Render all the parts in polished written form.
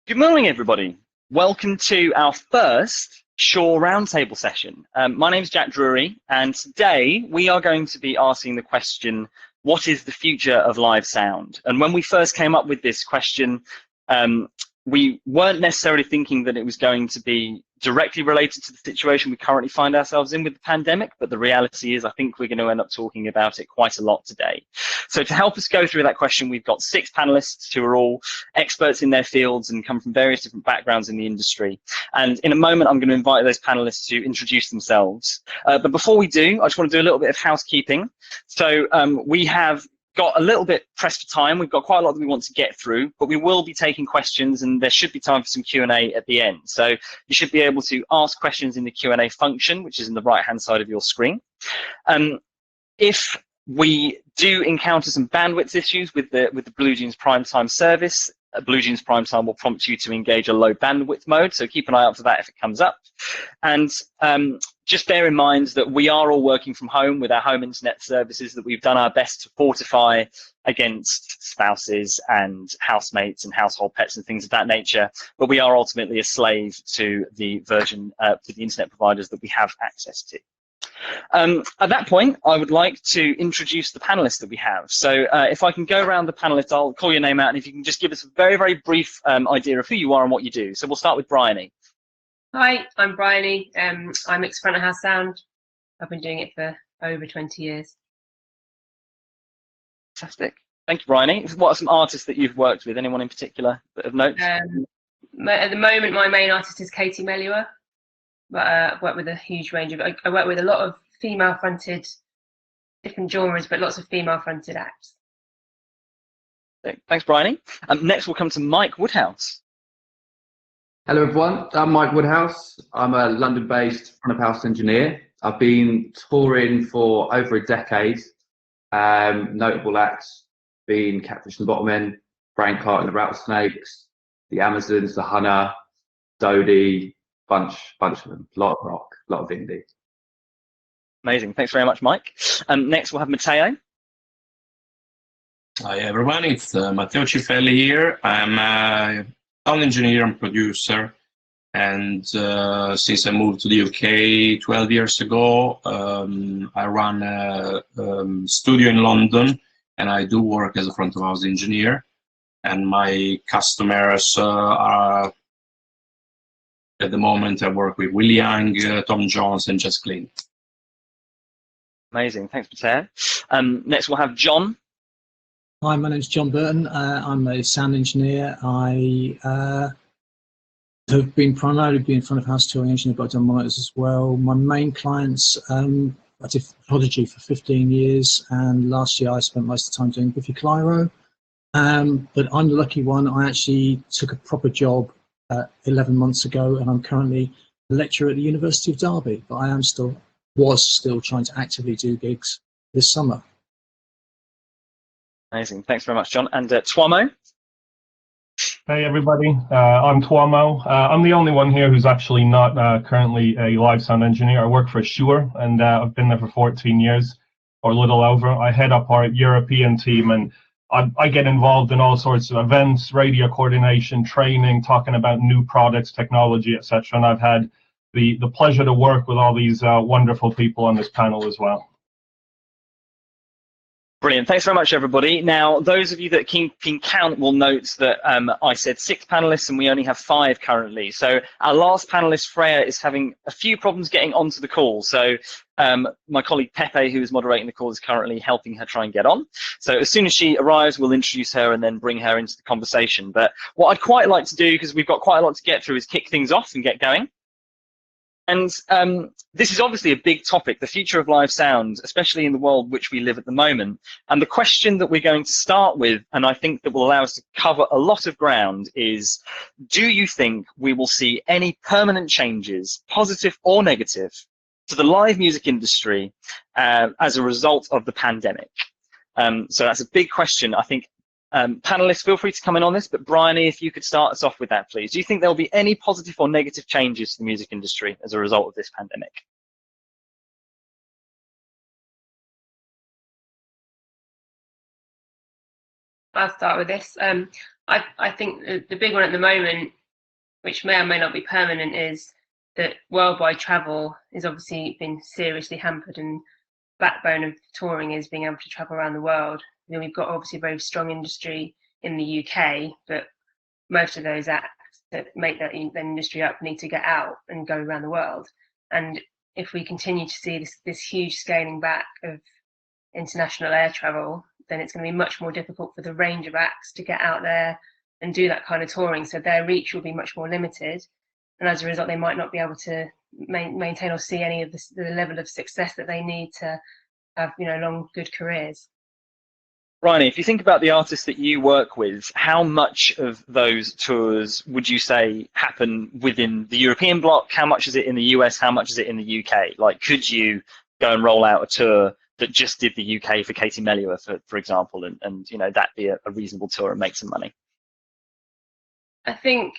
Good morning, everybody. Welcome to our first Shure Roundtable session. My name is Jack Drury, and today we are going to be asking the question, what is the future of live sound? And when we first came up with this question, we weren't necessarily thinking that it was going to be directly related to the situation we currently find ourselves in with the pandemic, but the reality is I think we're going to end up talking about it quite a lot today. So to help us go through that question, we've got 6 panelists who are all experts in their fields and come from various different backgrounds in the industry. And in a moment, I'm going to invite those panelists to introduce themselves. But before we do, I just want to do a little bit of housekeeping. So we have got a little bit pressed for time. We've got quite a lot that we want to get through, but we will be taking questions and there should be time for some Q&A at the end. So you should be able to ask questions in the Q&A function, which is in the right-hand side of your screen. If we do encounter some bandwidth issues with the BlueJeans Primetime service, BlueJeans Primetime will prompt you to engage a low bandwidth mode, so keep an eye out for that if it comes up. And just bear in mind that we are all working from home with our home internet services, that we've done our best to fortify against spouses and housemates and household pets and things of that nature, but we are ultimately a slave to the to the internet providers that we have access to. At that point, I would like to introduce the panelists that we have. So if I can go around the panelists, I'll call your name out, and if you can just give us a very, very brief idea of who you are and what you do. So we'll start with Bryony. Hi, I'm Bryony. I mix front of house sound. I've been doing it for over 20 years. Fantastic. Thank you, Bryony. What are some artists that you've worked with? Anyone in particular that of note? At the moment, my main artist is Katie Melua. But I work with a huge range of. I work with a lot of female-fronted, different genres, but lots of female-fronted acts. Thanks, Bryony. Next, we'll come to Mike Woodhouse. Hello, everyone. I'm Mike Woodhouse. I'm a London-based front-of-house engineer. I've been touring for over a decade. Notable acts being Catfish and the Bottom Brain Cart and the Rattlesnakes, the Amazons, the Hunter, Dodie. Bunch of them, a lot of rock, a lot of indie. Amazing, thanks very much, Mike. Next we'll have Matteo. Hi everyone, it's Matteo Cifelli here. I'm a sound engineer and producer, and since I moved to the UK 12 years ago, I run a studio in London, and I do work as a front of house engineer, and my customers are at the moment, I work with Will Young, Tom Jones, and Jess Glynn. Amazing, thanks, Matteo. Next, we'll have John. Hi, my name's John Burton. I'm a sound engineer. I have been primarily front of house touring engineer, but I've done monitors as well. My main clients, I did Prodigy for 15 years, and last year I spent most of the time doing Biffy Clyro. But I'm the lucky one. I actually took a proper job 11 months ago, and I'm currently a lecturer at the University of Derby, but I was still trying to actively do gigs this summer. Amazing, thanks very much, John. And Tuomo. Hey everybody, I'm Tuomo. I'm the only one here who's actually not currently a live sound engineer. I work for Shure, and I've been there for 14 years, or a little over. I head up our European team, and I get involved in all sorts of events, radio coordination, training, talking about new products, technology, etc. And I've had the pleasure to work with all these wonderful people on this panel as well. Brilliant. Thanks very much, everybody. Now, those of you that can count will note that I said 6 panelists and we only have 5 currently. So our last panelist, Freyya, is having a few problems getting onto the call. So my colleague Pepe, who is moderating the call, is currently helping her try and get on. So as soon as she arrives, we'll introduce her and then bring her into the conversation. But what I'd quite like to do, because we've got quite a lot to get through, is kick things off and get going. And this is obviously a big topic, the future of live sound, especially in the world which we live at the moment. And the question that we're going to start with, and I think that will allow us to cover a lot of ground, is do you think we will see any permanent changes, positive or negative, to the live music industry as a result of the pandemic? So that's a big question. I think panelists, feel free to come in on this, but Bryony, if you could start us off with that, please. Do you think there will be any positive or negative changes to the music industry as a result of this pandemic? I'll start with this. I think the big one at the moment, which may or may not be permanent, is that worldwide travel is obviously been seriously hampered, and backbone of touring is being able to travel around the world. You know, we've got obviously a very strong industry in the UK, but most of those acts that make that industry up need to get out and go around the world. And if we continue to see this huge scaling back of international air travel, then it's going to be much more difficult for the range of acts to get out there and do that kind of touring. So their reach will be much more limited, and as a result, they might not be able to maintain or see any of the level of success that they need to have, you know, long, good careers. Bryony, if you think about the artists that you work with, how much of those tours would you say happen within the European bloc? How much is it in the US? How much is it in the UK? Like, could you go and roll out a tour that just did the UK for Katie Melua, for example, and you know, that be a reasonable tour and make some money? I think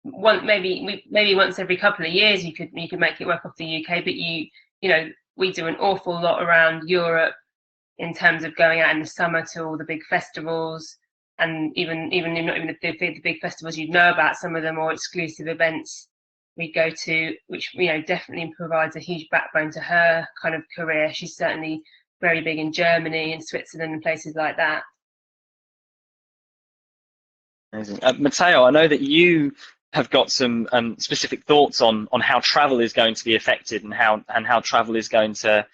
maybe once every couple of years you could make it work off the UK, but you know, we do an awful lot around Europe in terms of going out in the summer to all the big festivals, and even not even the big festivals you'd know about, some of the more exclusive events we go to, which, you know, definitely provides a huge backbone to her kind of career. She's certainly very big in Germany and Switzerland and places like that. Amazing. Matteo, I know that you have got some specific thoughts on how travel is going to be affected and how travel is going to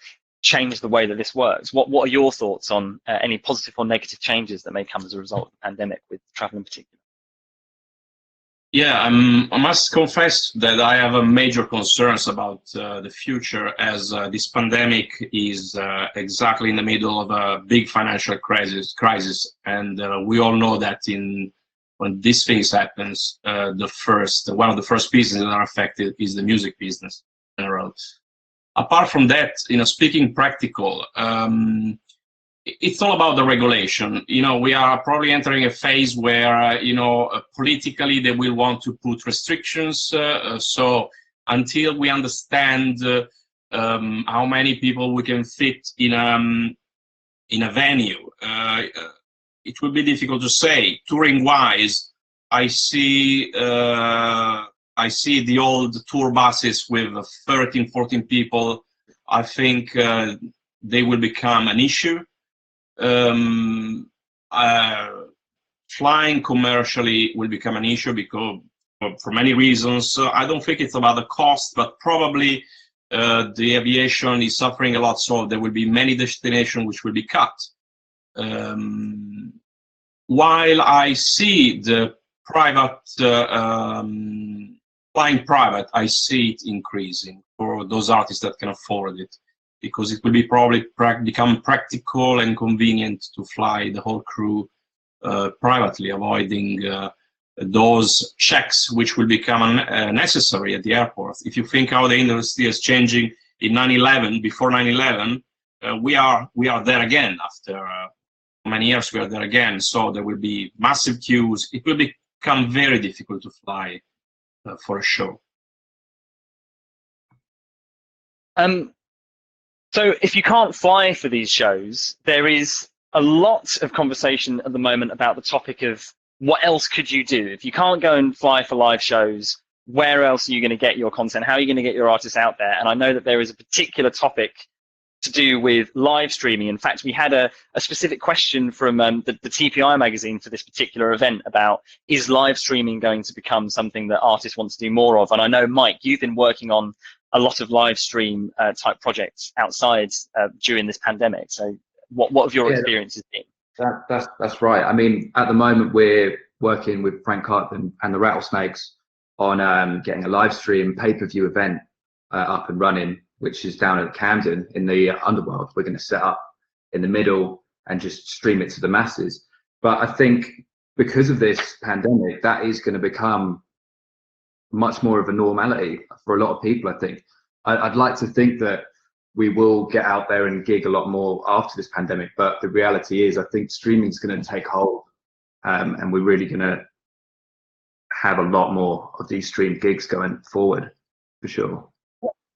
change the way that this works. What are your thoughts on any positive or negative changes that may come as a result of the pandemic with travel in particular? Yeah, I must confess that I have a major concerns about the future, as this pandemic is exactly in the middle of a big financial crisis, and we all know that when these things happens, one of the first businesses that are affected is the music business in general. Apart from that, you know, speaking practical, it's all about the regulation. You know, we are probably entering a phase where, you know, politically they will want to put restrictions. So until we understand how many people we can fit in a venue, it will be difficult to say. Touring-wise, I see the old tour buses with 13, 14 people. I think they will become an issue. Flying commercially will become an issue because for many reasons. I don't think it's about the cost, but probably the aviation is suffering a lot, so there will be many destinations which will be cut. While I see the private flying private, I see it increasing for those artists that can afford it, because it will be probably become practical and convenient to fly the whole crew privately, avoiding those checks which will become necessary at the airport. If you think how the industry is changing in 9/11, before 9/11, we are there again after many years. We are there again, so there will be massive queues. It will become very difficult to fly for a show. So if you can't fly for these shows, there is a lot of conversation at the moment about the topic of what else could you do? If you can't go and fly for live shows, where else are you going to get your content? How are you going to get your artists out there? And I know that there is a particular topic to do with live streaming. In fact, we had a specific question from the TPI magazine for this particular event about, is live streaming going to become something that artists want to do more of? And I know, Mike, you've been working on a lot of live stream type projects outside during this pandemic. So what have your experiences been? That's right. I mean, at the moment we're working with Frank Cartman and the Rattlesnakes on getting a live stream pay-per-view event up and running, which is down at Camden in the Underworld. We're going to set up in the middle and just stream it to the masses. But I think because of this pandemic, that is going to become much more of a normality for a lot of people. I think I'd like to think that we will get out there and gig a lot more after this pandemic, but the reality is I think streaming is going to take hold, and we're really going to have a lot more of these streamed gigs going forward, for sure.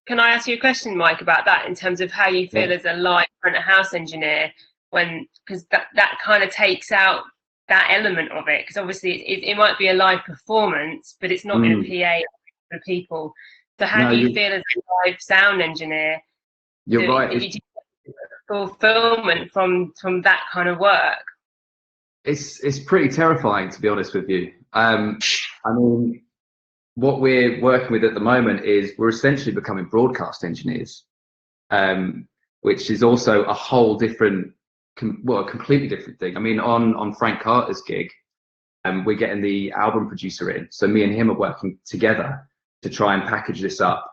Can I ask you a question, Mike, about that in terms of how you feel as a live front of house engineer? because that kind of takes out that element of it, because obviously it might be a live performance, but it's not in a PA for people. So how do you feel as a live sound engineer? You're right. You get fulfillment from that kind of work? It's pretty terrifying, to be honest with you. I mean, what we're working with at the moment is we're essentially becoming broadcast engineers, which is also a whole different, a completely different thing. I mean, on Frank Carter's gig, we're getting the album producer in, so me and him are working together to try and package this up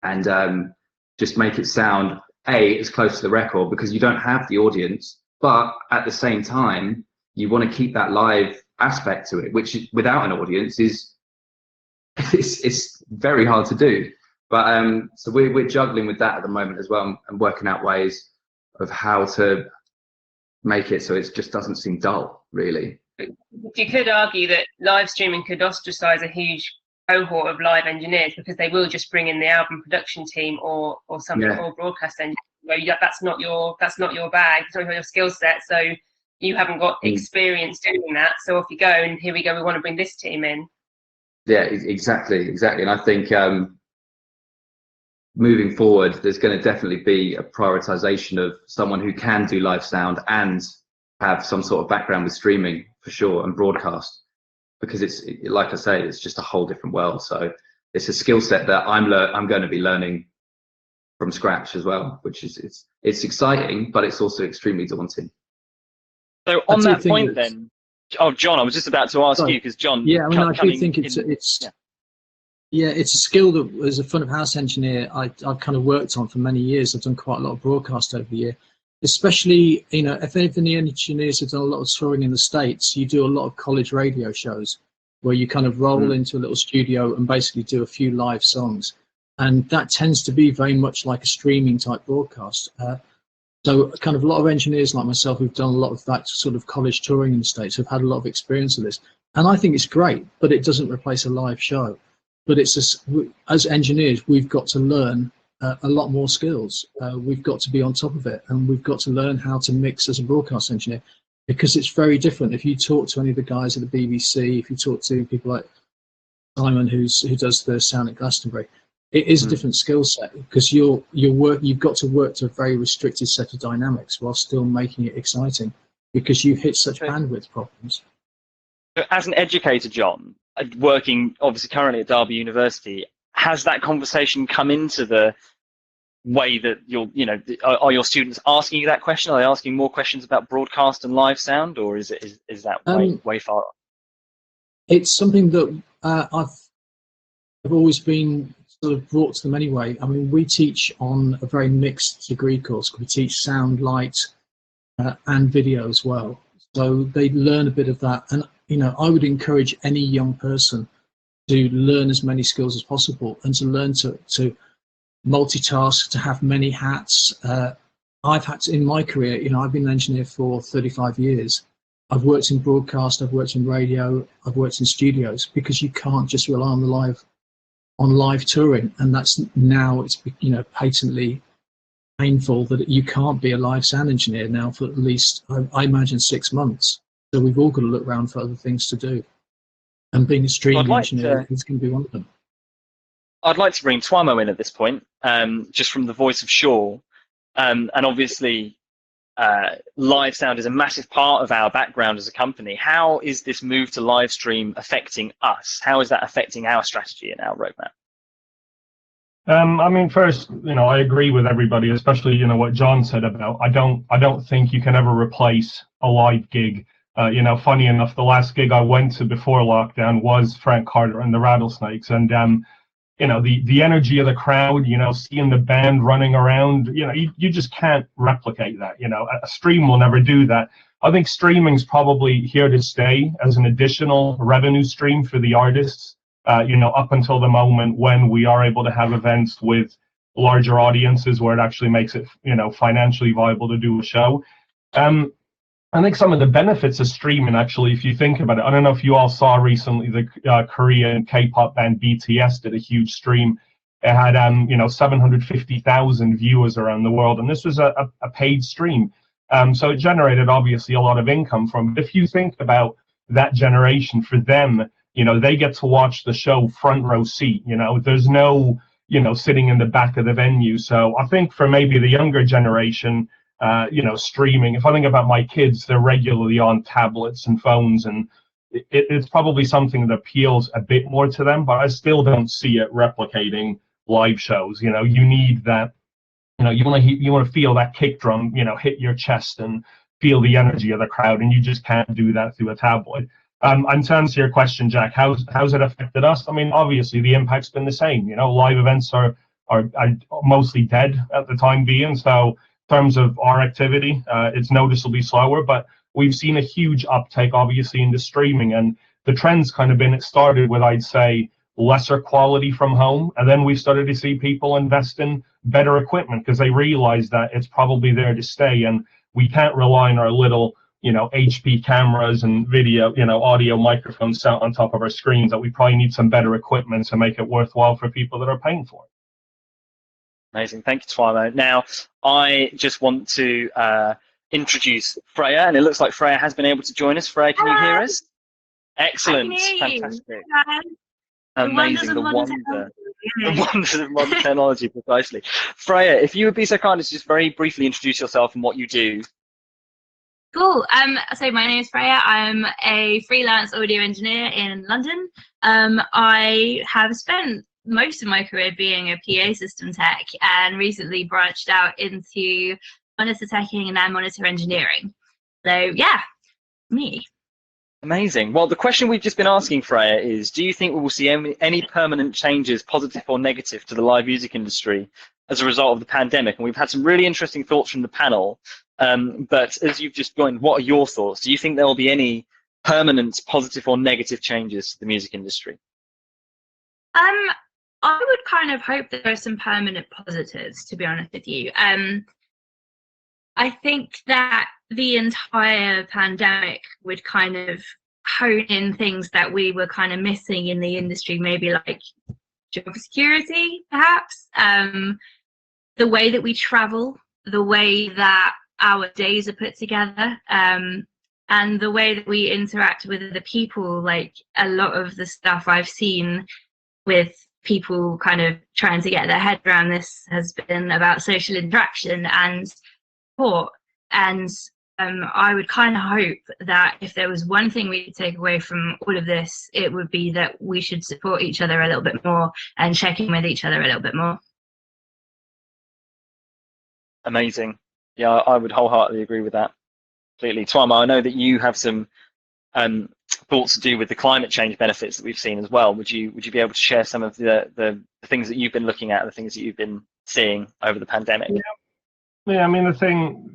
and just make it sound as close to the record, because you don't have the audience, but at the same time you want to keep that live aspect to it, which without an audience is it's very hard to do. But so we're juggling with that at the moment as well, and working out ways of how to make it so it just doesn't seem dull, really. You could argue that live streaming could ostracize a huge cohort of live engineers, because they will just bring in the album production team or something, or broadcast engineer, where that's not your bag, it's not your skill set, so you haven't got experience doing that. So off you go, and here we go, we want to bring this team in. Yeah, exactly. And I think moving forward, there's going to definitely be a prioritization of someone who can do live sound and have some sort of background with streaming, for sure, and broadcast, because it's, like I say, it's just a whole different world. So it's a skill set that I'm going to be learning from scratch as well, which is it's exciting, but it's also extremely daunting. So on that point then, John, I was just about to ask you, because John, I mean, I do think it's a skill that, as a front of house engineer, I've kind of worked on for many years. I've done quite a lot of broadcast over the year, especially, if any of the engineers have done a lot of touring in the States, you do a lot of college radio shows where you kind of roll into a little studio and basically do a few live songs. And that tends to be very much like a streaming type broadcast. So kind of a lot of engineers like myself who've done a lot of that sort of college touring in the States have had a lot of experience of this. And I think it's great, but it doesn't replace a live show. But it's as engineers, we've got to learn a lot more skills. We've got to be on top of it, and we've got to learn how to mix as a broadcast engineer, because it's very different. If you talk to any of the guys at the BBC, if you talk to people like Simon, who does the sound at Glastonbury, it is a different skill set, because you've got to work to a very restricted set of dynamics while still making it exciting, because you hit such bandwidth problems. So as an educator, John, working obviously currently at Derby University, has that conversation come into the way that are your students asking you that question? Are they asking more questions about broadcast and live sound, or is that way far off? It's something that I've always been sort of brought to them anyway. I mean, we teach on a very mixed degree course. We teach sound, light, and video as well. So they learn a bit of that. And, I would encourage any young person to learn as many skills as possible, and to learn to multitask, to have many hats. I've had to, in my career, I've been an engineer for 35 years. I've worked in broadcast, I've worked in radio, I've worked in studios, because you can't just rely on live touring, and it's patently painful that you can't be a live sound engineer now for at least, I imagine, 6 months. So we've all got to look around for other things to do, and being a streaming engineer is going to be one of them. I'd like to bring Tuomo in at this point, just from the voice of Shure, and obviously live sound is a massive part of our background as a company. How is this move to live stream affecting us? How is that affecting our strategy and our roadmap? I mean, first, I agree with everybody, especially, what John said about, I don't think you can ever replace a live gig. Funny enough, the last gig I went to before lockdown was Frank Carter and the Rattlesnakes, and the energy of the crowd, seeing the band running around, you just can't replicate that. A stream will never do that. I think streaming's probably here to stay as an additional revenue stream for the artists, up until the moment when we are able to have events with larger audiences where it actually makes it, financially viable to do a show. I think some of the benefits of streaming, actually, if you think about it, I don't know if you all saw recently, the Korean K-pop band BTS did a huge stream. It had, 750,000 viewers around the world, and this was a paid stream. So it generated obviously a lot of income from it. If you think about that generation, for them, they get to watch the show front row seat. There's no, sitting in the back of the venue. So I think for maybe the younger generation, streaming, if I think about my kids, they're regularly on tablets and phones, and it's probably something that appeals a bit more to them, but I still don't see it replicating live shows. You need that, you want to feel that kick drum, hit your chest and feel the energy of the crowd, and you just can't do that through a tabloid. And to answer your question, Jack, how's it affected us? I mean, obviously the impact's been the same. Live events are mostly dead at the time being. So in terms of our activity, it's noticeably slower, but we've seen a huge uptake, obviously, in the streaming, and the trend's kind of been, it started with, I'd say, lesser quality from home, and then we started to see people invest in better equipment because they realize that it's probably there to stay, and we can't rely on our little, HP cameras and video, audio microphones out on top of our screens, that we probably need some better equipment to make it worthwhile for people that are paying for it. Amazing. Thank you, Twimo. Now, I just want to introduce Freyya, and it looks like Freyya has been able to join us. Freyya, can you hear us? Excellent. Fantastic. Amazing. The wonders of modern technology, precisely. Freyya, if you would be so kind as to just very briefly introduce yourself and what you do. Cool. So my name is Freyya. I'm a freelance audio engineer in London. I have spent most of my career being a PA system tech, and recently branched out into monitor teching and now monitor engineering. So yeah, me. Amazing. Well, the question we've just been asking, Freyya, is do you think we will see any permanent changes, positive or negative, to the live music industry as a result of the pandemic? And we've had some really interesting thoughts from the panel. But as you've just joined, what are your thoughts? Do you think there will be any permanent positive or negative changes to the music industry? I would kind of hope that there are some permanent positives, to be honest with you. I think that the entire pandemic would kind of hone in things that we were kind of missing in the industry, maybe like job security, perhaps, the way that we travel, the way that our days are put together, and the way that we interact with other people. Like a lot of the stuff I've seen with people kind of trying to get their head around this has been about social interaction and support. And I would kind of hope that if there was one thing we could take away from all of this, it would be that we should support each other a little bit more and check in with each other a little bit more. Amazing. Yeah, I would wholeheartedly agree with that. Completely. Twimo, I know that you have some thoughts to do with the climate change benefits that we've seen as well. Would you be able to share some of the things that you've been looking at, the things that you've been seeing over the pandemic? Yeah, I mean, the thing,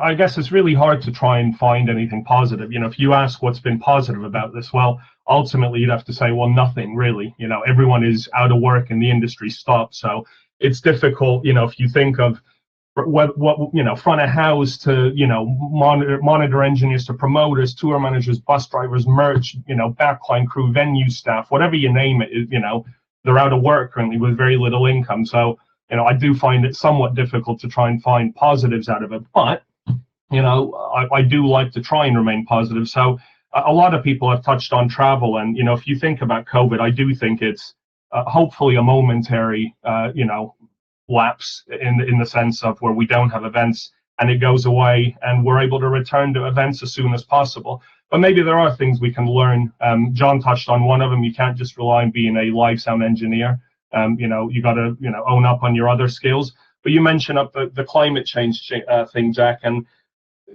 I guess it's really hard to try and find anything positive. If you ask what's been positive about this, well, ultimately you'd have to say, well, nothing really. Everyone is out of work and the industry stopped. So it's difficult, if you think of what front of house to, monitor engineers to promoters, tour managers, bus drivers, merch, backline crew, venue staff, whatever you name it, they're out of work currently with very little income. So, I do find it somewhat difficult to try and find positives out of it, but, I do like to try and remain positive. So a lot of people have touched on travel, and, if you think about COVID, I do think it's hopefully a momentary, lapse in the sense of where we don't have events and it goes away and we're able to return to events as soon as possible. But maybe there are things we can learn. John touched on one of them. You can't just rely on being a live sound engineer. You got to own up on your other skills. But you mentioned up the climate change thing, Jack, and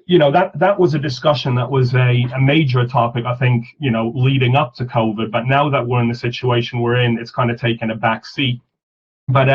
that was a discussion that was a major topic, I think, leading up to COVID. But now that we're in the situation we're in, it's kind of taken a back seat. But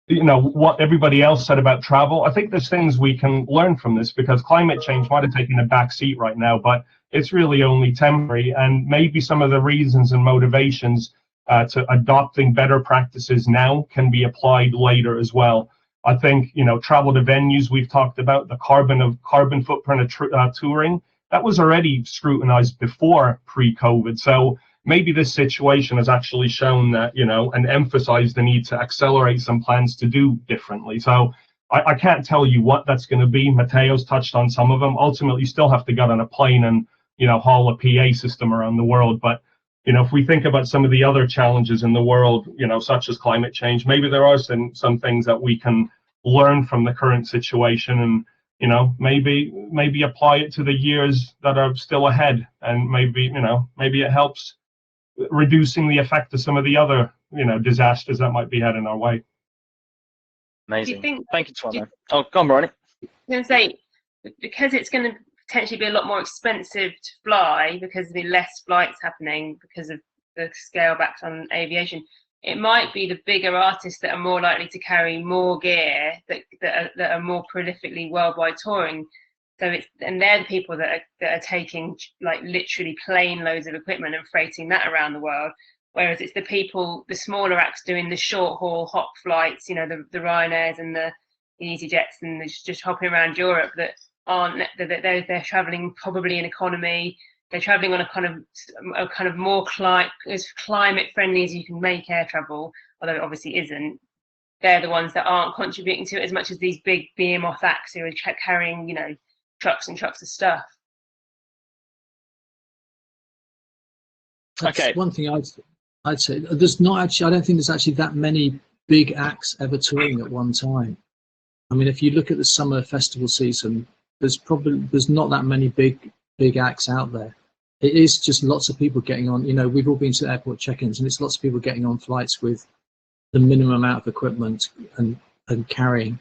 what everybody else said about travel, I think there's things we can learn from this, because climate change might have taken a back seat right now, but it's really only temporary. And maybe some of the reasons and motivations to adopting better practices now can be applied later as well. I think, travel to venues, we've talked about the carbon footprint of touring. That was already scrutinized before pre-COVID. So maybe this situation has actually shown that, and emphasized the need to accelerate some plans to do differently. So I can't tell you what that's going to be. Matteo's touched on some of them. Ultimately, you still have to get on a plane and, you know, haul a PA system around the world. But, you know, if we think about some of the other challenges in the world, you know, such as climate change, maybe there are some things that we can learn from the current situation, and, you know, maybe apply it to the years that are still ahead, and maybe, you know, maybe it helps reducing the effect of some of the other, you know, disasters that might be heading our way. Amazing. Thank you, Tuomo. Oh, go on, Bryony. I was going to say, because it's going to potentially be a lot more expensive to fly, because there'll be less flights happening because of the scale backs on aviation, it might be the bigger artists that are more likely to carry more gear, that are more prolifically worldwide touring. So and they're the people that are taking, like, literally plane loads of equipment and freighting that around the world. Whereas it's the people, the smaller acts doing the short haul hop flights, you know, the Ryanairs and the EasyJets, and just hopping around Europe, that aren't, they're traveling probably in economy. They're traveling on a kind of more as climate friendly as you can make air travel, although it obviously isn't. They're the ones that aren't contributing to it as much as these big behemoth acts who are carrying, you know, trucks and trucks of stuff. That's okay. One thing I'd say, there's not actually, I don't think there's actually that many big acts ever touring at one time. I mean, if you look at the summer festival season, there's not that many big acts out there. It is just lots of people getting on. You know, we've all been to airport check-ins, and it's lots of people getting on flights with the minimum amount of equipment and carrying.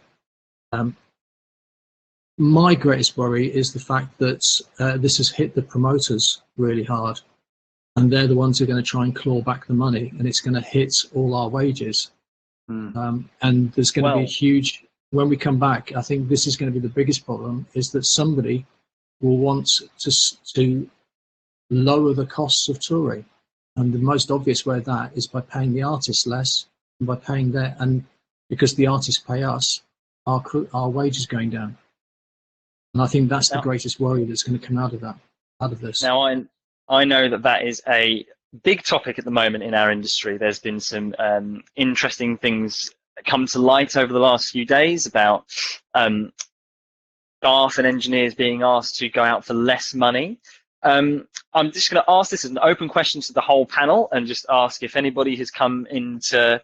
My greatest worry is the fact that this has hit the promoters really hard, and they're the ones who are going to try and claw back the money, and it's going to hit all our wages. And there's going to be a huge, when we come back, I think this is going to be the biggest problem, is that somebody will want to lower the costs of touring. And the most obvious way of that is by paying the artists less, and by paying and because the artists pay us, our wages going down. And I think that's the greatest worry that's going to come out of this. Now, I know that is a big topic at the moment in our industry. There's been some interesting things come to light over the last few days about staff and engineers being asked to go out for less money. I'm just going to ask this as an open question to the whole panel, and just ask if anybody has come into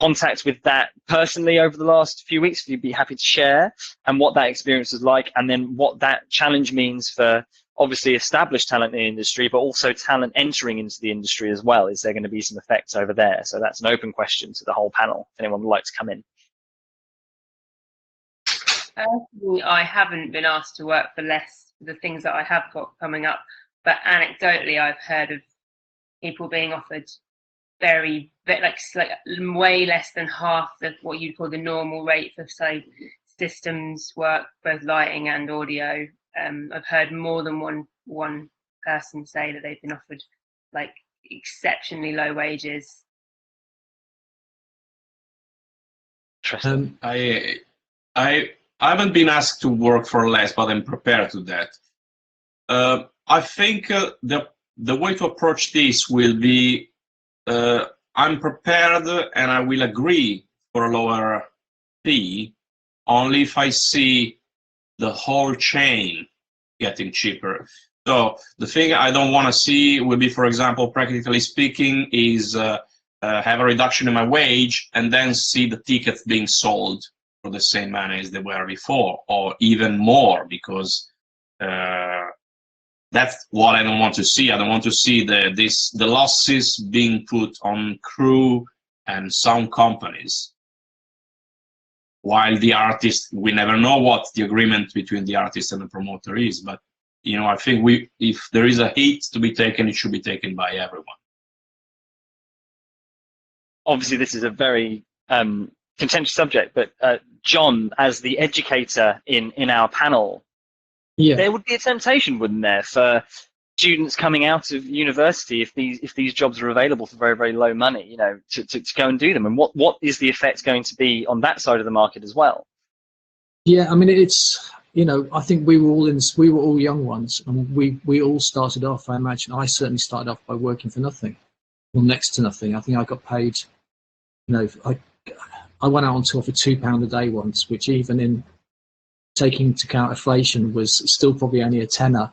contact with that personally over the last few weeks, if you'd be happy to share, and what that experience was like, and then what that challenge means for obviously established talent in the industry, but also talent entering into the industry as well. Is there going to be some effects over there? So that's an open question to the whole panel, if anyone would like to come in. I haven't been asked to work for less for the things that I have got coming up, but anecdotally I've heard of people being offered very like way less than half of what you'd call the normal rate for, say, systems work, both lighting and audio. I've heard more than one person say that they've been offered like exceptionally low wages. Interesting. I haven't been asked to work for less, but I'm prepared to that. I think the way to approach this will be, I'm prepared and I will agree for a lower fee only if I see the whole chain getting cheaper. So the thing I don't want to see will be, for example, practically speaking, is have a reduction in my wage and then see the tickets being sold for the same money as they were before, or even more, because that's what I don't want to see. I don't want to see the losses being put on crew and sound companies, while the artist, we never know what the agreement between the artist and the promoter is. But you know, I think if there is a hit to be taken, it should be taken by everyone. Obviously, this is a very contentious subject, but John, as the educator in our panel, there would be a temptation, wouldn't there, for students coming out of university, if these jobs are available for very, very low money, you know, to go and do them? And what is the effect going to be on that side of the market as well? Yeah, I mean, it's, you know, I think we were all young ones, and we all started off, I imagine, I certainly started off by working for nothing, or next to nothing. I think I got paid, you know, I went out on tour for £2 a day once, which even in taking into account inflation was still probably only a tenner,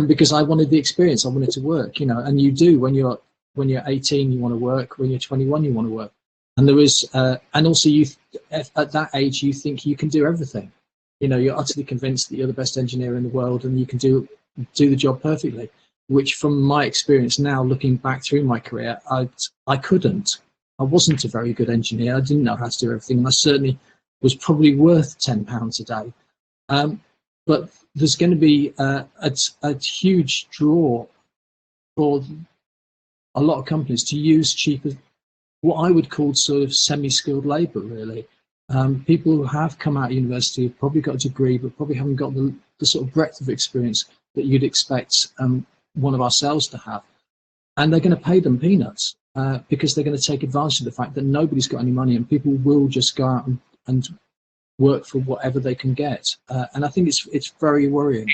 because I wanted the experience. I wanted to work, you know, and you do when you're 18, you want to work. When you're 21, you want to work. And there is, and also you at that age, you think you can do everything. You know, you're utterly convinced that you're the best engineer in the world and you can do the job perfectly. Which, from my experience now, looking back through my career, I couldn't. I wasn't a very good engineer. I didn't know how to do everything, and I certainly was probably worth £10 a day. But there's going to be a huge draw for a lot of companies to use cheaper, what I would call sort of semi-skilled labour, really. People who have come out of university have probably got a degree, but probably haven't got the sort of breadth of experience that you'd expect one of ourselves to have. And they're going to pay them peanuts because they're going to take advantage of the fact that nobody's got any money and people will just go out and work for whatever they can get. And I think it's very worrying.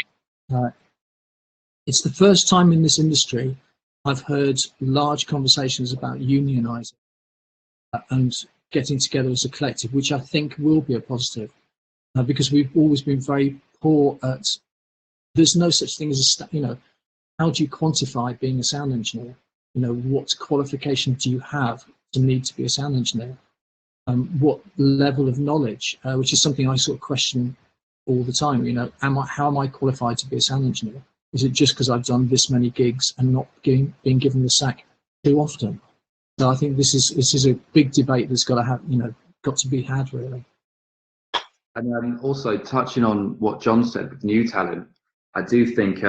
It's the first time in this industry I've heard large conversations about unionising and getting together as a collective, which I think will be a positive, because we've always been very poor at. There's no such thing as a, you know, how do you quantify being a sound engineer? You know, what qualification do you have to need to be a sound engineer? What level of knowledge, which is something I sort of question all the time. You know, how am I qualified to be a sound engineer? Is it just because I've done this many gigs and not being given the sack too often? So I think this is a big debate that's got to be had, really. And also touching on what John said with new talent, I do think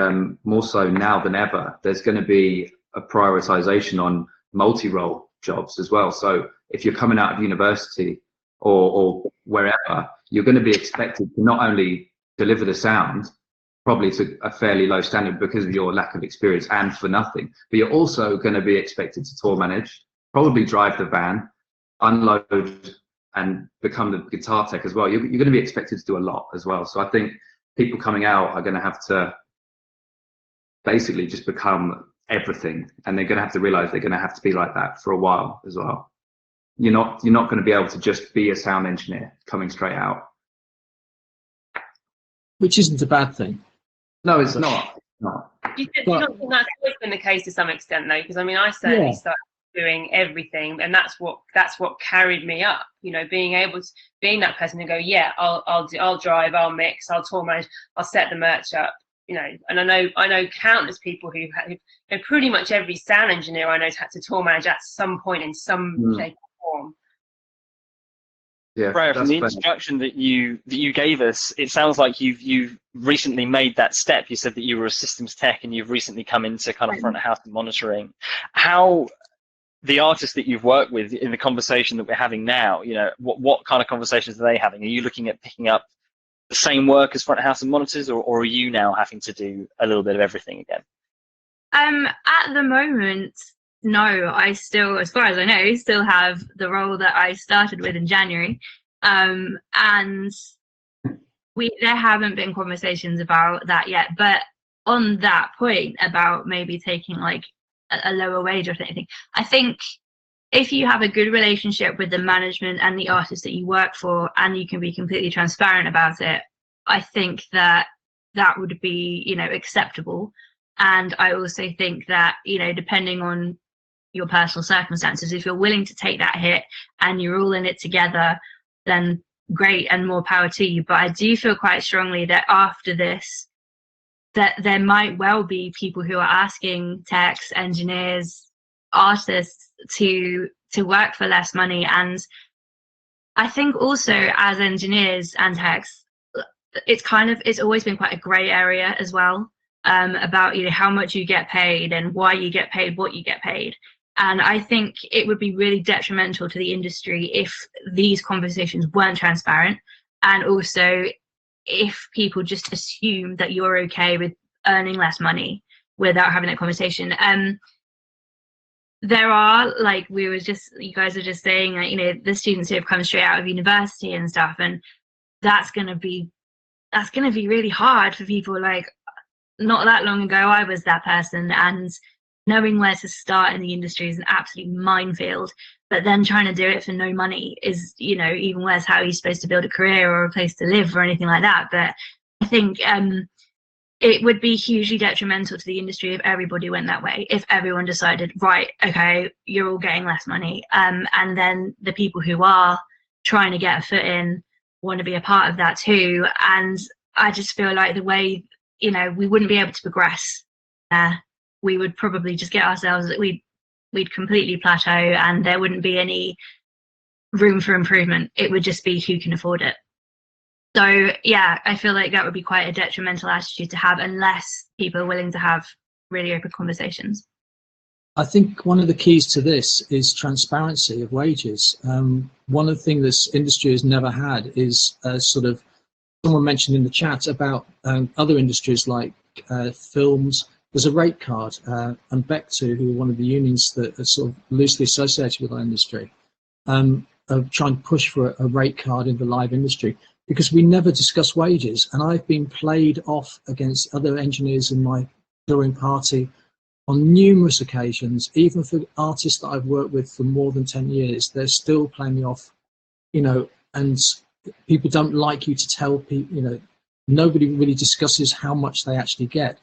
more so now than ever, there's going to be a prioritization on multi-role jobs as well. So if you're coming out of university or wherever, you're going to be expected to not only deliver the sound, probably to a fairly low standard because of your lack of experience and for nothing, but you're also going to be expected to tour manage, probably drive the van, unload and become the guitar tech as well. You're going to be expected to do a lot as well. So I think people coming out are going to have to basically just become everything, and they're going to have to realize they're going to have to be like that for a while as well. You're not going to be able to just be a sound engineer coming straight out. Which isn't a bad thing. No, it's not. No. Do you not think that's always been the case to some extent, though? Because I mean, I certainly started doing everything, and that's what carried me up. You know, being that person to go, yeah, I'll drive, I'll mix, I'll tour manage, I'll set the merch up. You know, and I know countless people who pretty much every sound engineer I know has had to tour manage at some point in some shape or form. Yeah, Freyya, from the introduction that you gave us, it sounds like you've recently made that step. You said that you were a systems tech and you've recently come into kind of front of house and monitoring. How the artists that you've worked with in the conversation that we're having now, you know, what kind of conversations are they having? Are you looking at picking up the same work as front of house and monitors, or are you now having to do a little bit of everything again? At the moment, no, I still, as far as I know, still have the role that I started with in January. And there haven't been conversations about that yet. But on that point about maybe taking like a lower wage or anything, I think if you have a good relationship with the management and the artists that you work for, and you can be completely transparent about it, I think that would be, you know, acceptable. And I also think that, you know, depending on your personal circumstances, if you're willing to take that hit and you're all in it together, then great, and more power to you. But I do feel quite strongly that after this, that there might well be people who are asking techs, engineers, artists to work for less money. And I think also as engineers and techs, it's always been quite a grey area as well, about, you know, how much you get paid and why you get paid what you get paid. And I think it would be really detrimental to the industry if these conversations weren't transparent, and also if people just assume that you're okay with earning less money without having that conversation. There are, like you guys are just saying, you know, the students who have come straight out of university and stuff, and that's going to be really hard for people. Like, not that long ago, I was that person, and knowing where to start in the industry is an absolute minefield. but then trying to do it for no money is, you know, even worse. How are you supposed to build a career or a place to live or anything like that? But I think it would be hugely detrimental to the industry if everybody went that way. If everyone decided, right, okay, you're all getting less money, and then the people who are trying to get a foot in want to be a part of that too. And I just feel like the way, you know, we wouldn't be able to progress. We would probably just get ourselves, we'd completely plateau, and there wouldn't be any room for improvement. It would just be who can afford it. So yeah, I feel like that would be quite a detrimental attitude to have unless people are willing to have really open conversations. I think one of the keys to this is transparency of wages. One of the things this industry has never had is sort of, someone mentioned in the chat about other industries like films. There's a rate card, and Bectu, who are one of the unions that are sort of loosely associated with our industry, are trying to push for a rate card in the live industry, because we never discuss wages. And I've been played off against other engineers in my touring party on numerous occasions, even for artists that I've worked with for more than 10 years. They're still playing me off, you know, and people don't like you to tell people, you know, nobody really discusses how much they actually get.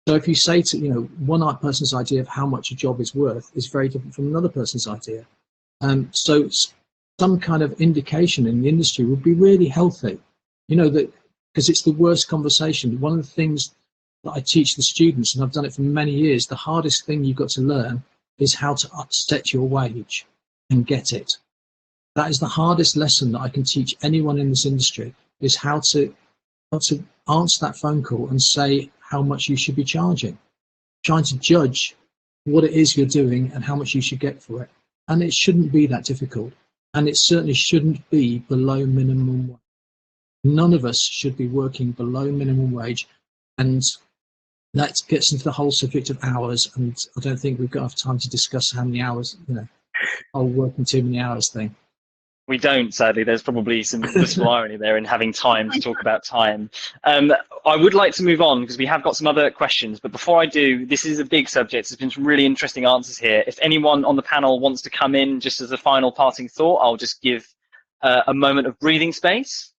So if you say to, you know, one person's idea of how much a job is worth is very different from another person's idea. So some kind of indication in the industry would be really healthy, you know, that, because it's the worst conversation. One of the things that I teach the students, and I've done it for many years, the hardest thing you've got to learn is how to set your wage and get it. That is the hardest lesson that I can teach anyone in this industry, is how to answer that phone call and say how much you should be charging, trying to judge what it is you're doing and how much you should get for it. And it shouldn't be that difficult. And it certainly shouldn't be below minimum wage. None of us should be working below minimum wage. And that gets into the whole subject of hours. And I don't think we've got enough time to discuss how many hours, you know, whole working too many hours thing. We don't, sadly. There's probably some blissful irony there in having time to talk about time. I would like to move on because we have got some other questions. But before I do, this is a big subject. There's been some really interesting answers here. If anyone on the panel wants to come in just as a final parting thought, I'll just give a moment of breathing space.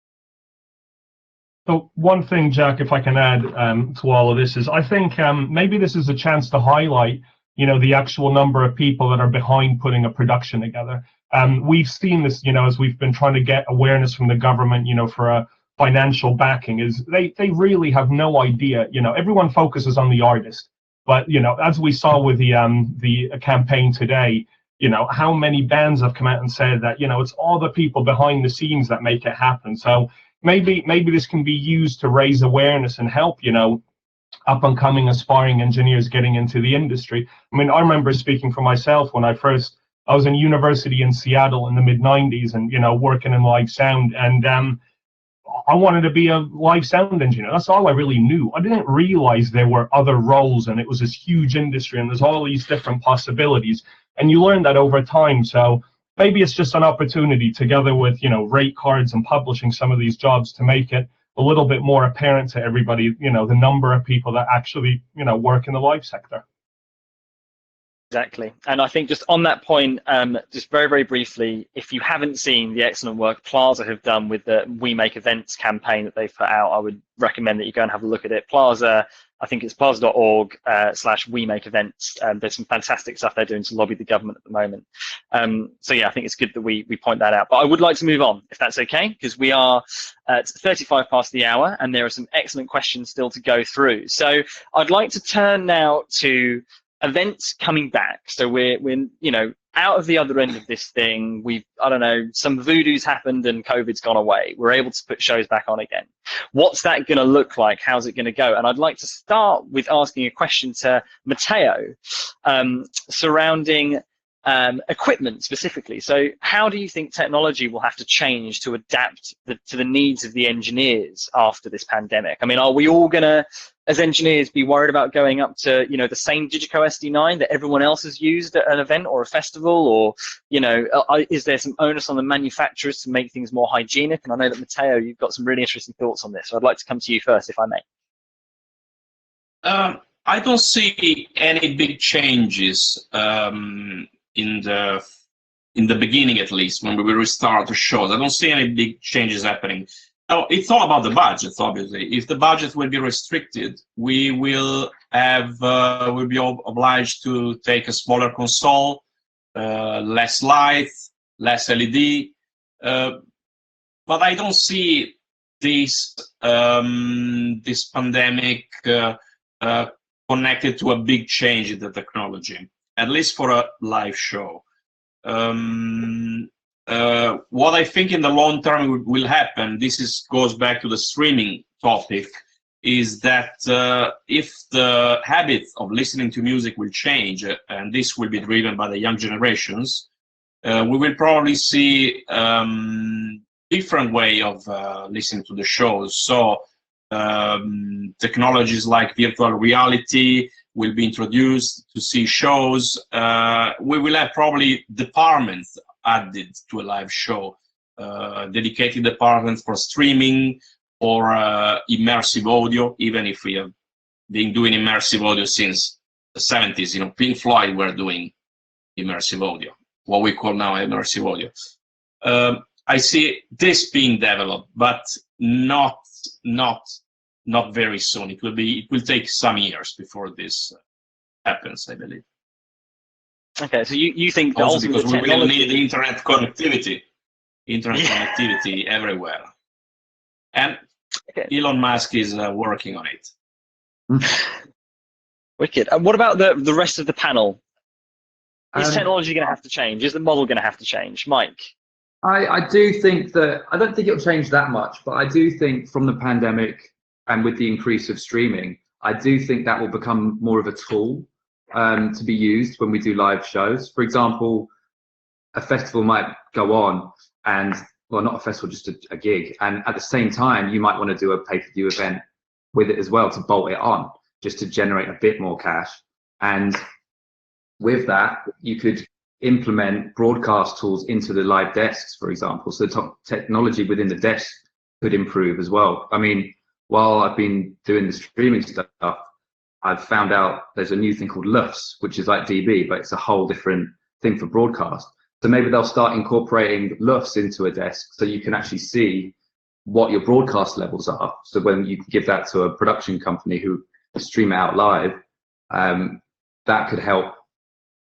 So one thing, Jack, if I can add to all of this is, I think maybe this is a chance to highlight, you know, the actual number of people that are behind putting a production together. We've seen this, you know, as we've been trying to get awareness from the government, you know, for a financial backing, is they really have no idea. You know, everyone focuses on the artist, but, you know, as we saw with the campaign today, you know, how many bands have come out and said that, you know, it's all the people behind the scenes that make it happen. So maybe this can be used to raise awareness and help, you know, up and coming aspiring engineers getting into the industry. I mean, I remember speaking for myself when I was in university in Seattle in the mid-90s, and, you know, working in live sound, and I wanted to be a live sound engineer. That's all I really knew. I didn't realize there were other roles, and it was this huge industry, and there's all these different possibilities, and you learn that over time. So maybe it's just an opportunity, together with, you know, rate cards and publishing some of these jobs, to make it a little bit more apparent to everybody, you know, the number of people that actually, you know, work in the live sector. Exactly. And I think just on that point, just very, very briefly, if you haven't seen the excellent work Plaza have done with the We Make Events campaign that they've put out, I would recommend that you go and have a look at it. Plaza, I think it's plaza.org/We Make Events. There's some fantastic stuff they're doing to lobby the government at the moment. So yeah, I think it's good that we point that out. But I would like to move on, if that's okay, because we are at 35 past the hour and there are some excellent questions still to go through. So I'd like to turn now to events coming back. So we're you know, out of the other end of this thing. I don't know, some voodoo's happened and COVID's gone away. We're able to put shows back on again. What's that going to look like? How's it going to go? And I'd like to start with asking a question to Matteo surrounding equipment specifically. So how do you think technology will have to change to adapt to the needs of the engineers after this pandemic? I mean, are we all going to, as engineers, be worried about going up to, you know, the same Digico SD9 that everyone else has used at an event or a festival? Or, you know, is there some onus on the manufacturers to make things more hygienic? And I know that, Matteo, you've got some really interesting thoughts on this. So I'd like to come to you first, if I may. I don't see any big changes in the in the beginning at least, when we will restart the shows. I don't see any big changes happening. Oh, it's all about the budget, obviously. If the budget will be restricted, we will have we'll be obliged to take a smaller console, less lights, less LED. But I don't see this this pandemic connected to a big change in the technology, at least for a live show. What I think in the long term will happen, goes back to the streaming topic, is that if the habits of listening to music will change, and this will be driven by the young generations, we will probably see different way of listening to the shows. So technologies like virtual reality will be introduced to see shows. We will have probably departments added to a live show, dedicated departments for streaming or immersive audio, even if we have been doing immersive audio since the 70s. You know, Pink Floyd were doing immersive audio, what we call now immersive audio. I see this being developed, but not very soon. It will take some years before this happens, I believe. Okay, so you think that also because we will need technology... internet connectivity everywhere, and Elon Musk is working on it. Wicked. And what about the rest of the panel? Is technology going to have to change? Is the model going to have to change, Mike? I do think that, I don't think it'll change that much, but I do think from the pandemic and with the increase of streaming, I do think that will become more of a tool to be used when we do live shows. For example, a festival might go on and, well, not a festival, just a gig. And at the same time, you might want to do a pay-per-view event with it as well to bolt it on, just to generate a bit more cash. And with that, you could implement broadcast tools into the live desks, for example. So the technology within the desk could improve as well. I mean, while I've been doing the streaming stuff, I've found out there's a new thing called LUFS, which is like DB, but it's a whole different thing for broadcast. So maybe they'll start incorporating LUFS into a desk so you can actually see what your broadcast levels are. So when you give that to a production company who stream it out live, that could help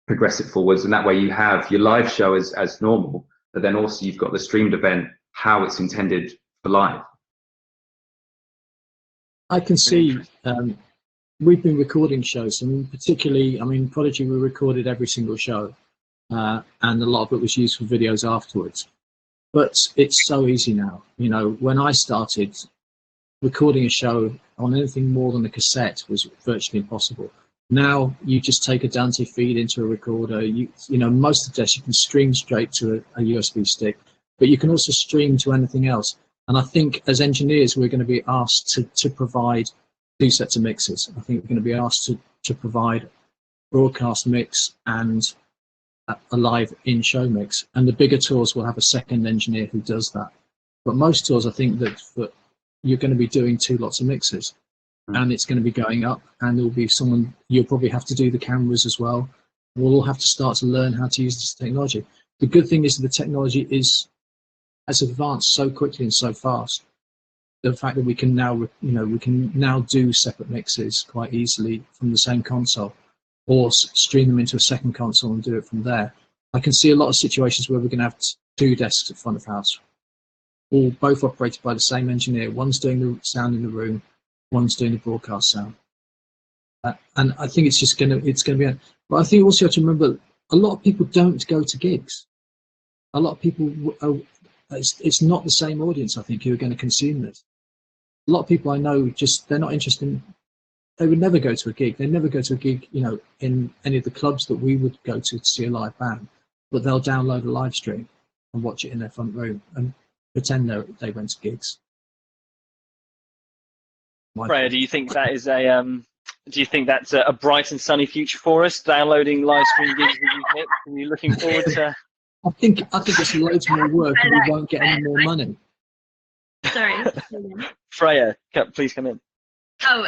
progress it forwards. And that way you have your live show as normal, but then also you've got the streamed event, how it's intended for live. I can see we've been recording shows, and particularly, I mean, Prodigy, we recorded every single show, and a lot of it was used for videos afterwards. But it's so easy now. You know, when I started, recording a show on anything more than a cassette was virtually impossible. Now you just take a Dante feed into a recorder. You know, most of the desks you can stream straight to a USB stick, but you can also stream to anything else. And I think as engineers, we're going to be asked to provide two sets of mixes. I think we're going to be asked to provide broadcast mix and a live in-show mix. And the bigger tours will have a second engineer who does that. But most tours, I think that you're going to be doing two lots of mixes, and it's going to be going up, and there'll be someone, you'll probably have to do the cameras as well. We'll all have to start to learn how to use this technology. The good thing is that the technology has advanced so quickly and so fast. The fact that we can now, we can now do separate mixes quite easily from the same console, or stream them into a second console and do it from there. I can see a lot of situations where we're going to have two desks at front of house, all both operated by the same engineer. One's doing the sound in the room, one's doing the broadcast sound. And I think it's going to be. But I think also you have to remember, a lot of people don't go to gigs. A lot of people, it's not the same audience, I think, who are going to consume this. A lot of people I know, they're not interested in, they would never go to a gig. They never go to a gig, in any of the clubs that we would go to see a live band, but they'll download a live stream and watch it in their front room and pretend they went to gigs. Freyya, do you think that is do you think that's a bright and sunny future for us, downloading live stream gigs that you've mixed? Are you looking forward to? I think it's loads more work and we won't get any more money. Sorry. Freyya, please come in. Oh,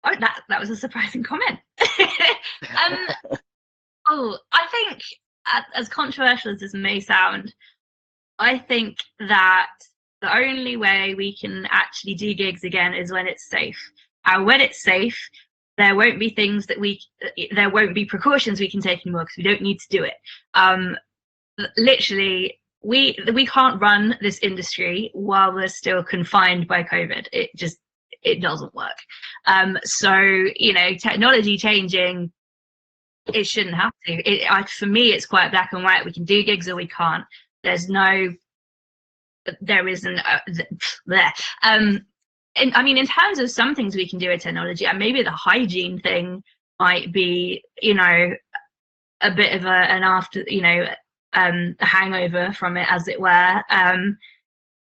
that was a surprising comment. I think as controversial as this may sound, I think that the only way we can actually do gigs again is when it's safe. And when it's safe, there won't be things that there won't be precautions we can take anymore because we don't need to do it. Literally, we can't run this industry while we're still confined by COVID. It doesn't work. So, you know, technology changing, it shouldn't have to. For me, it's quite black and white. We can do gigs or we can't. There isn't there. And I mean, in terms of some things we can do with technology, and maybe the hygiene thing might be, you know, a bit of an after, you know, a hangover from it, as it were.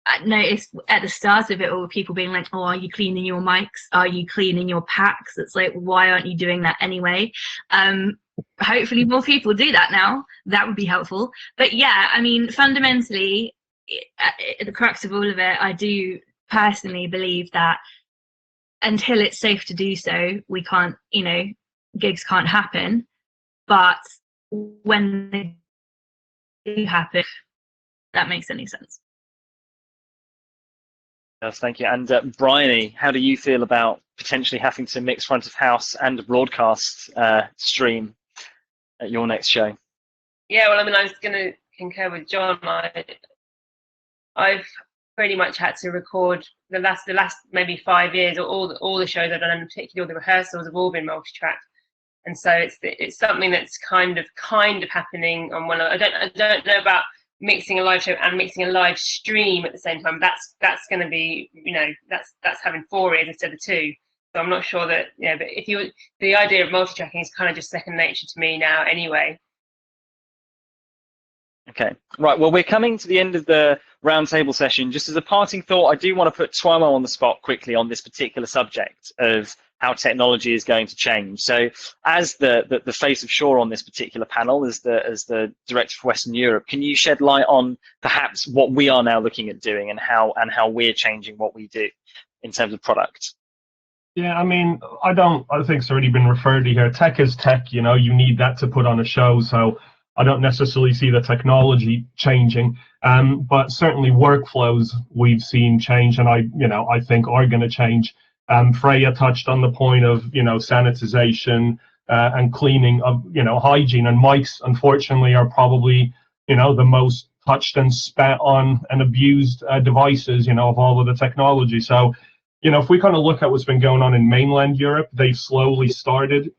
I noticed at the start of it all, people being like, "Oh, are you cleaning your mics? Are you cleaning your packs?" It's like, why aren't you doing that anyway? Hopefully more people do that now. That would be helpful. But yeah, I mean, fundamentally, the crux of all of it, I do personally believe that until it's safe to do so, we can't, you know, gigs can't happen. But when they do happen, that makes any sense. Yes, thank you. And Bryony, how do you feel about potentially having to mix front of house and broadcast stream at your next show? Yeah, well, I mean, I was going to concur with John. I've pretty much had to record the last maybe 5 years, or all the shows I've done, and particularly all the rehearsals have all been multi-track. And so it's something that's kind of happening on one. I don't know about mixing a live show and mixing a live stream at the same time. That's going to be, you know, that's having 4 ears instead of 2. So I'm not sure that, you know, but the idea of multi-tracking is kind of just second nature to me now anyway. Okay, right. Well, we're coming to the end of the roundtable session. Just as a parting thought, I do want to put Tuomo on the spot quickly on this particular subject of how technology is going to change. So, as the face of Shure on this particular panel, as the director for Western Europe, can you shed light on perhaps what we are now looking at doing and how we're changing what we do in terms of product? Yeah, I mean, I think it's already been referred to here. Tech is tech, you know, you need that to put on a show. So I don't necessarily see the technology changing, but certainly workflows we've seen change, and I think are going to change. Freyya touched on the point of, you know, sanitization and cleaning of, you know, hygiene, and mics, unfortunately, are probably, you know, the most touched and spat on and abused devices, you know, of all of the technology. So, you know, if we kind of look at what's been going on in mainland Europe, they've slowly started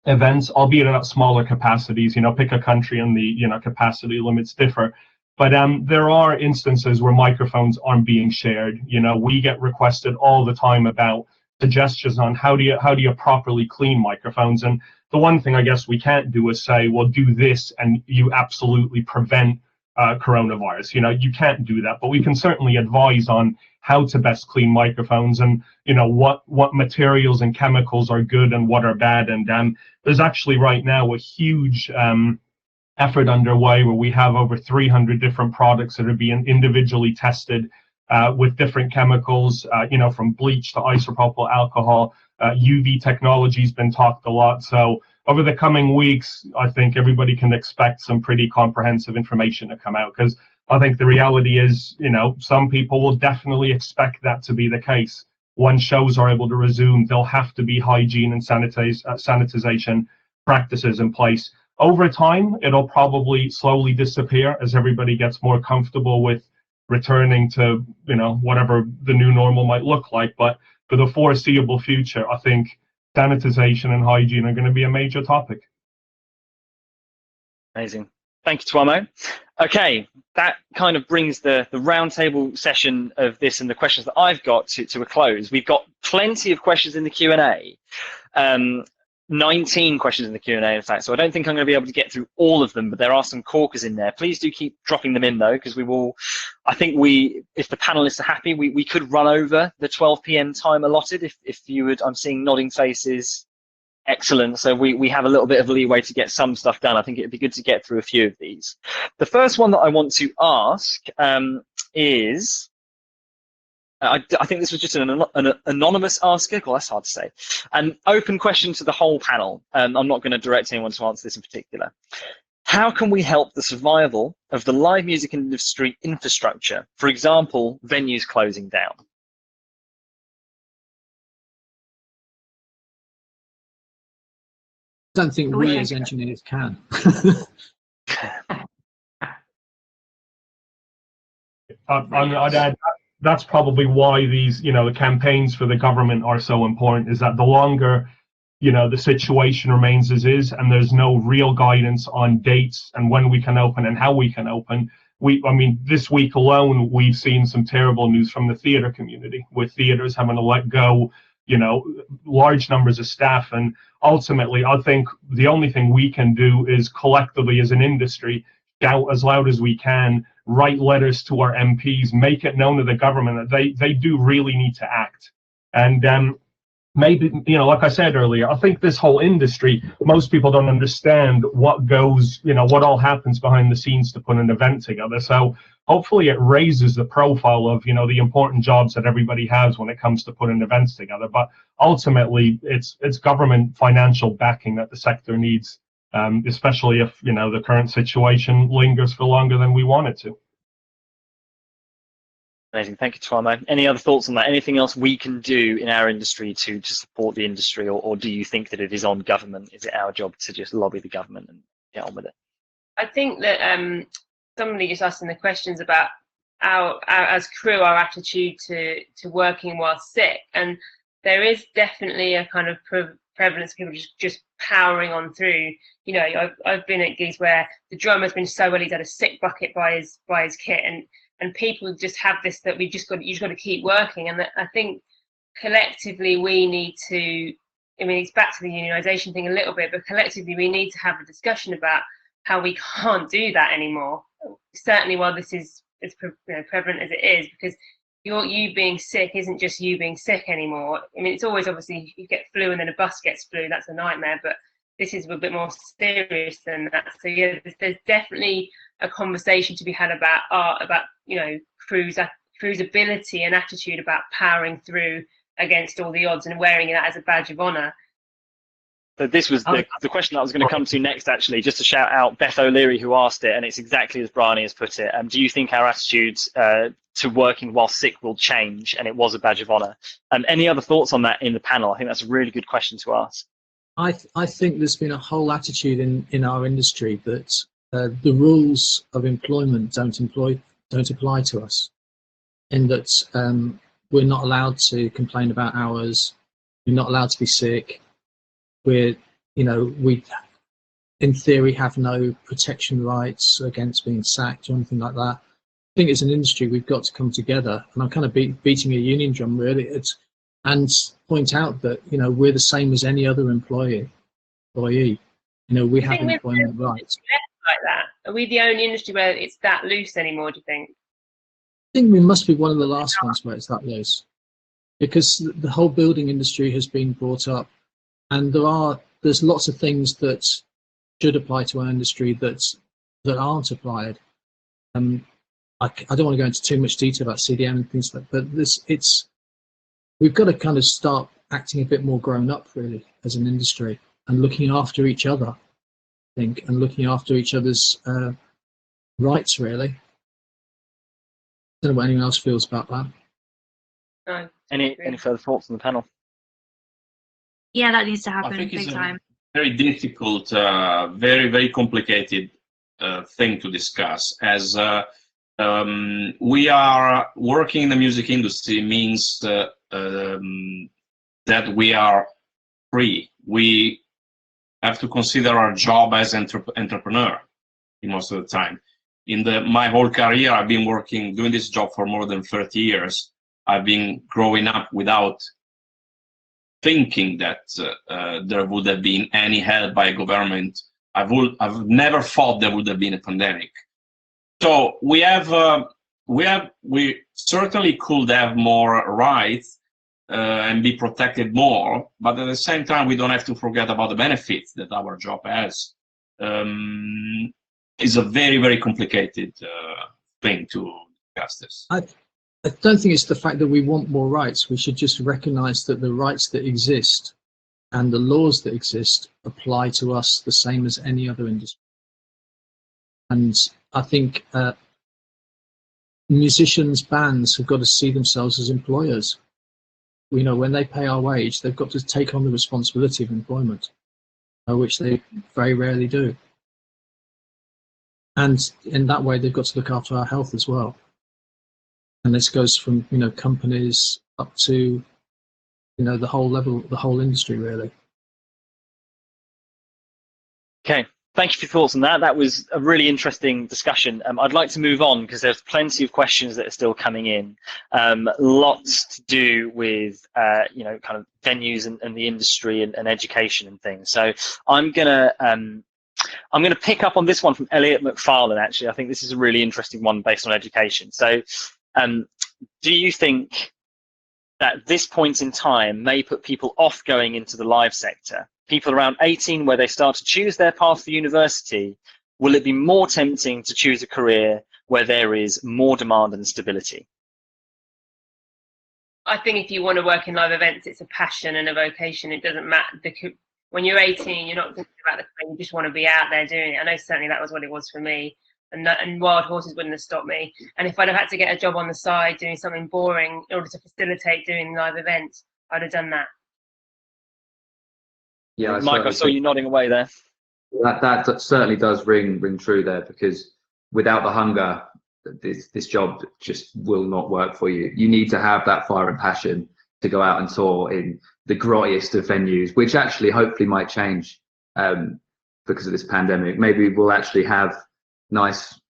events, albeit at smaller capacities. You know, pick a country and the, you know, capacity limits differ. But there are instances where microphones aren't being shared. You know, we get requested all the time about suggestions on how do you properly clean microphones. And the one thing I guess we can't do is say, well, do this and you absolutely prevent coronavirus. You know, you can't do that, but we can certainly advise on how to best clean microphones, and, you know, what materials and chemicals are good and what are bad. And there's actually right now a huge effort underway where we have over 300 different products that are being individually tested with different chemicals, you know, from bleach to isopropyl alcohol. UV technology's been talked a lot. So over the coming weeks, I think everybody can expect some pretty comprehensive information to come out, because I think the reality is, you know, some people will definitely expect that to be the case. When shows are able to resume, there'll have to be hygiene and sanitization practices in place. Over time, it'll probably slowly disappear as everybody gets more comfortable with returning to, you know, whatever the new normal might look like. But for the foreseeable future, I think sanitization and hygiene are going to be a major topic. Amazing. Thank you, Tuomo. Okay, that kind of brings the roundtable session of this and the questions that I've got to a close. We've got plenty of questions in the Q&A. 19 questions in the Q&A, in fact, so I don't think I'm going to be able to get through all of them, but there are some corkers in there. Please do keep dropping them in, though, because we will, I think if the panelists are happy, we could run over the 12 p.m. time allotted if you would. I'm seeing nodding faces. Excellent. So we have a little bit of leeway to get some stuff done. I think it'd be good to get through a few of these. The first one that I want to ask is, I think this was just an anonymous asker. Well, that's hard to say. An open question to the whole panel. I'm not going to direct anyone to answer this in particular. How can we help the survival of the live music industry infrastructure? For example, venues closing down. I don't think we as engineers can. I'd add that's probably why these, the campaigns for the government are so important, is that the longer, the situation remains as is, and there's no real guidance on dates and when we can open and how we can open. I mean, this week alone, we've seen some terrible news from the theater community, with theaters having to let go, large numbers of staff. And ultimately, I think the only thing we can do is collectively as an industry shout as loud as we can, write letters to our MPs, make it known to the government that they do really need to act. And maybe, like I said earlier, I think this whole industry, most people don't understand what goes, what all happens behind the scenes to put an event together. So hopefully it raises the profile of, the important jobs that everybody has when it comes to putting events together. But ultimately, it's government financial backing that the sector needs. Especially if the current situation lingers for longer than we want it to. Amazing, thank you, Tuomo. Any other thoughts on that? Anything else we can do in our industry to support the industry, or do you think that it is on government? Is it our job to just lobby the government and get on with it? I think that somebody just asking the questions about our as crew, our attitude to working while sick, and there is definitely a kind of prevalence of people just powering on through. I've been at gigs where the drummer's been so well, he's had a sick bucket by his kit, and people just have this, that you just got to keep working. And I think collectively we need to, it's back to the unionisation thing a little bit, but collectively we need to have a discussion about how we can't do that anymore. Certainly while this is as prevalent as it is, because you being sick isn't just you being sick anymore. It's always, obviously, you get flu and then a bus gets flu, that's a nightmare, but this is a bit more serious than that. So yeah, there's definitely a conversation to be had about art, about crew's ability and attitude about powering through against all the odds and wearing that as a badge of honour. So this was the question I was going to come to next, actually, just to shout out Beth O'Leary, who asked it, and it's exactly as Bryony has put it. Do you think our attitudes to working while sick will change? And it was a badge of honour. Any other thoughts on that in the panel? I think that's a really good question to ask. I think there's been a whole attitude in our industry that the rules of employment don't apply to us, in that we're not allowed to complain about hours, we're not allowed to be sick. We in theory have no protection rights against being sacked or anything like that. I think as an industry we've got to come together, and I'm kind of beating a union drum really, and point out that we're the same as any other employee. We have employment rights. Like that, are we the only industry where it's that loose anymore, do you think? I think we must be one of the last ones where it's that loose, because the whole building industry has been brought up. And there's lots of things that should apply to our industry that aren't applied. I don't want to go into too much detail about CDM and things like that, but we've got to kind of start acting a bit more grown up, really, as an industry, and looking after each other, I think, and looking after each other's rights, really. I don't know what anyone else feels about that. No. Any further thoughts on the panel? Yeah, that needs to happen. I think big it's time. a very difficult, very, very complicated thing to discuss. As we are working in the music industry means that we are free. We have to consider our job as entrepreneur most of the time. In my whole career, I've been doing this job for more than 30 years. I've been growing up without thinking that there would have been any help by government. I've never thought there would have been a pandemic. So we certainly could have more rights and be protected more, but at the same time, we don't have to forget about the benefits that our job has. It's a very, very complicated thing to discuss this. I don't think it's the fact that we want more rights. We should just recognise that the rights that exist and the laws that exist apply to us the same as any other industry. And I think musicians, bands have got to see themselves as employers. You know, when they pay our wage, they've got to take on the responsibility of employment, which they very rarely do. And in that way, they've got to look after our health as well. And this goes from, you know, companies up to, you know, the whole level, the whole industry, really. Okay, thank you for your thoughts on that. That was a really interesting discussion. I'd like to move on because there's plenty of questions that are still coming in. Lots to do with, you know, kind of venues and the industry and education and things. So I'm gonna pick up on this one from Elliot McFarlane. Actually, I think this is a really interesting one based on education. So, do you think that this point in time may put people off going into the live sector? People around 18, where they start to choose their path to university, will it be more tempting to choose a career where there is more demand and stability? I think if you want to work in live events, it's a passion and a vocation. It doesn't matter. When you're 18, you're not thinking about the career, you just want to be out there doing it. I know certainly that was what it was for me. And wild horses wouldn't have stopped me. And if I'd have had to get a job on the side doing something boring in order to facilitate doing live events, I'd have done that. Yeah, Mike, I saw you nodding away there. That certainly does ring true there, because without the hunger, this job just will not work for you. You need to have that fire and passion to go out and tour in the grottiest of venues, which actually hopefully might change because of this pandemic. Maybe we'll actually have nice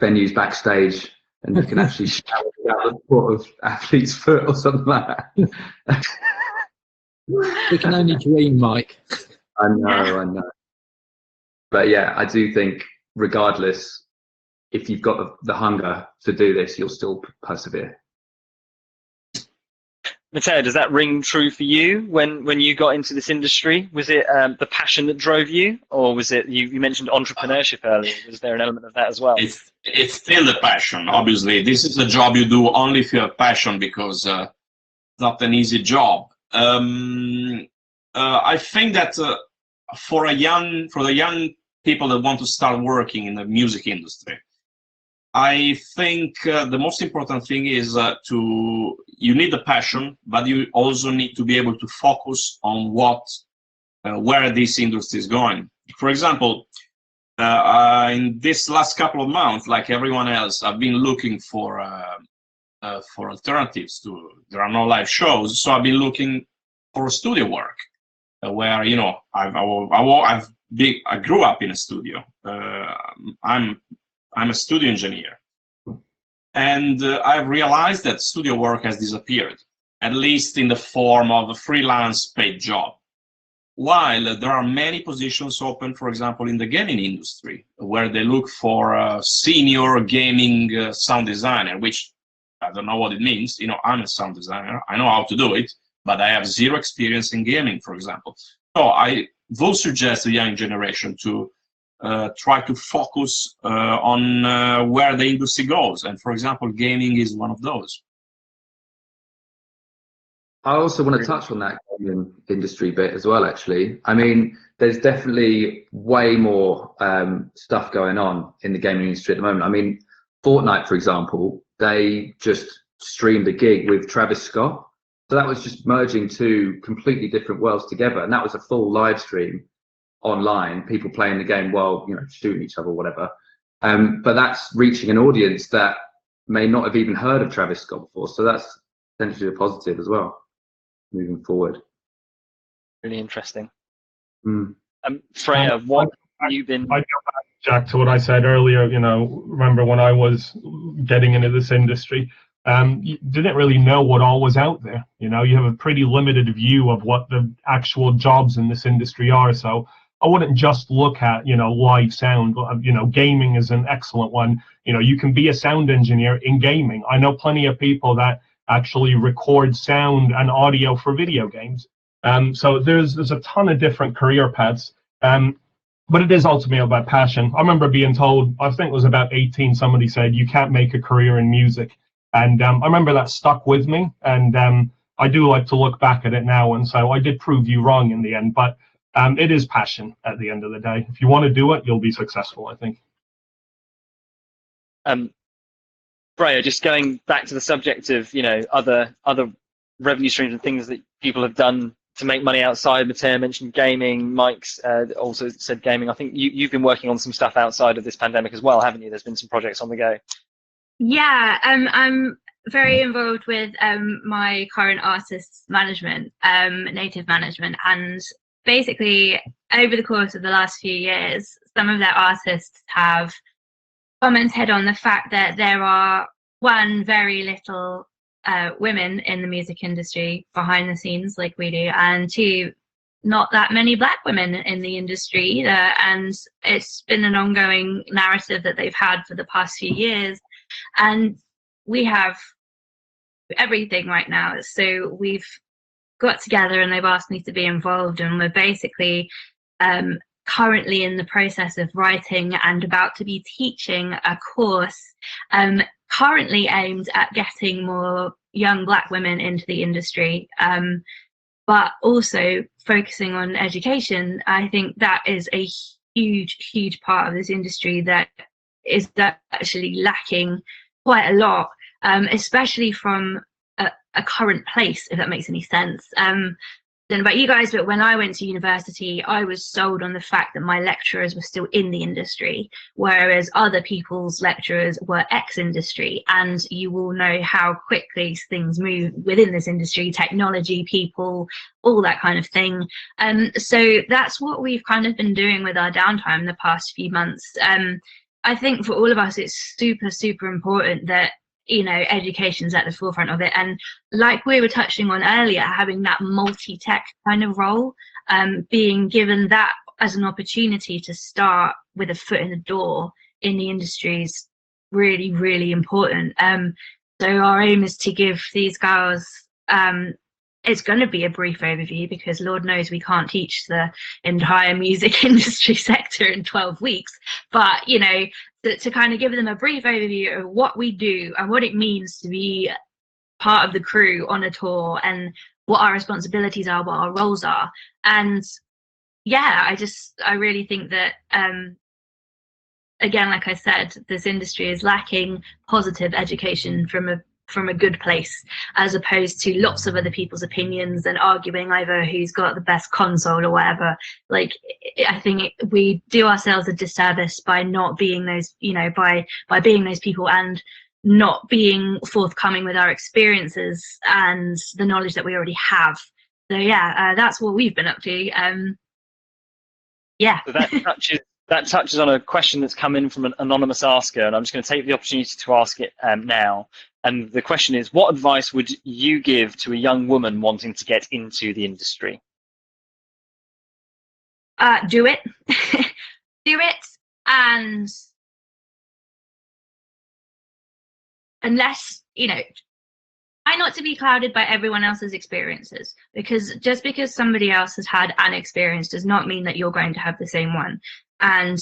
venues backstage and you can actually shout out the foot of athlete's foot or something like that. We can only dream, Mike. I know. But yeah, I do think regardless, if you've got the hunger to do this, you'll still persevere. Matteo, does that ring true for you when you got into this industry? Was it the passion that drove you, or was it, you mentioned entrepreneurship earlier, was there an element of that as well? It's still the passion. Obviously, this is a job you do only if you have passion, because it's not an easy job. I think that for the young people that want to start working in the music industry, I think the most important thing is you need the passion, but you also need to be able to focus on where this industry is going. For example, in this last couple of months, like everyone else, I've been looking for alternatives there are no live shows, so I've been looking for studio work, where, you know, I grew up in a studio. I'm a studio engineer, and I've realized that studio work has disappeared, at least in the form of a freelance paid job. While there are many positions open, for example, in the gaming industry, where they look for a senior gaming sound designer, which I don't know what it means. You know, I'm a sound designer. I know how to do it, but I have zero experience in gaming, for example. So I will suggest the young generation to try to focus on where the industry goes. And for example, gaming is one of those. I also want to touch on that gaming industry bit as well, actually. I mean, there's definitely way more stuff going on in the gaming industry at the moment. I mean, Fortnite, for example, they just streamed a gig with Travis Scott. So that was just merging two completely different worlds together. And that was a full live stream online, people playing the game while, you know, shooting each other or whatever. But that's reaching an audience that may not have even heard of Travis Scott before. So that's potentially a positive as well, moving forward. Really interesting. Freyya, what have you been... I go back, Jack, to what I said earlier. You know, remember when I was getting into this industry, you didn't really know what all was out there. You know, you have a pretty limited view of what the actual jobs in this industry are. So I wouldn't just look at, you know, live sound. You know, gaming is an excellent one. You know, you can be a sound engineer in gaming. I know plenty of people that actually record sound and audio for video games. So there's a ton of different career paths. But it is ultimately about passion. I remember being told, I think it was about 18, somebody said, you can't make a career in music. And I remember that stuck with me. And I do like to look back at it now. And so I did prove you wrong in the end. But it is passion at the end of the day. If you want to do it, you'll be successful, I think. Freyya, just going back to the subject of, you know, other revenue streams and things that people have done to make money outside. Matteo mentioned gaming. Mike's also said gaming. I think you've been working on some stuff outside of this pandemic as well, haven't you? There's been some projects on the go. Yeah, I'm very involved with my current artist's management, native management, and basically over the course of the last few years, some of their artists have commented on the fact that there are, one, very little women in the music industry behind the scenes like we do, and two, not that many Black women in the industry either. And it's been an ongoing narrative that they've had for the past few years. And we have everything right now. So we've got together and they've asked me to be involved, and we're basically currently in the process of writing and about to be teaching a course currently aimed at getting more young Black women into the industry, but also focusing on education. I think that is a huge part of this industry that is actually lacking quite a lot, especially from a current place, if that makes any sense. I don't know about you guys, but when I went to university, I was sold on the fact that my lecturers were still in the industry, whereas other people's lecturers were ex-industry. And you will know how quickly things move within this industry, technology, people, all that kind of thing. So that's what we've kind of been doing with our downtime the past few months. I think for all of us, it's super important that, you know, education's at the forefront of it. And like we were touching on earlier, having that multi-tech kind of role, being given that as an opportunity to start with a foot in the door in the industry is really important. So our aim is to give these girls, it's going to be a brief overview, because Lord knows we can't teach the entire music industry sector in 12 weeks, but, you know, to kind of give them a brief overview of what we do and what it means to be part of the crew on a tour, and what our responsibilities are, what our roles are. And yeah, I really think that, again, like I said, this industry is lacking positive education from a good place, as opposed to lots of other people's opinions and arguing over who's got the best console or whatever. Like, I think we do ourselves a disservice by not being those, you know, by being those people and not being forthcoming with our experiences and the knowledge that we already have. So yeah, that's what we've been up to. Yeah. So that touches on a question that's come in from an anonymous asker, and I'm just going to take the opportunity to ask it now. And the question is, what advice would you give to a young woman wanting to get into the industry? Do it. Do it. And unless, you know, try not to be clouded by everyone else's experiences, because just because somebody else has had an experience does not mean that you're going to have the same one. And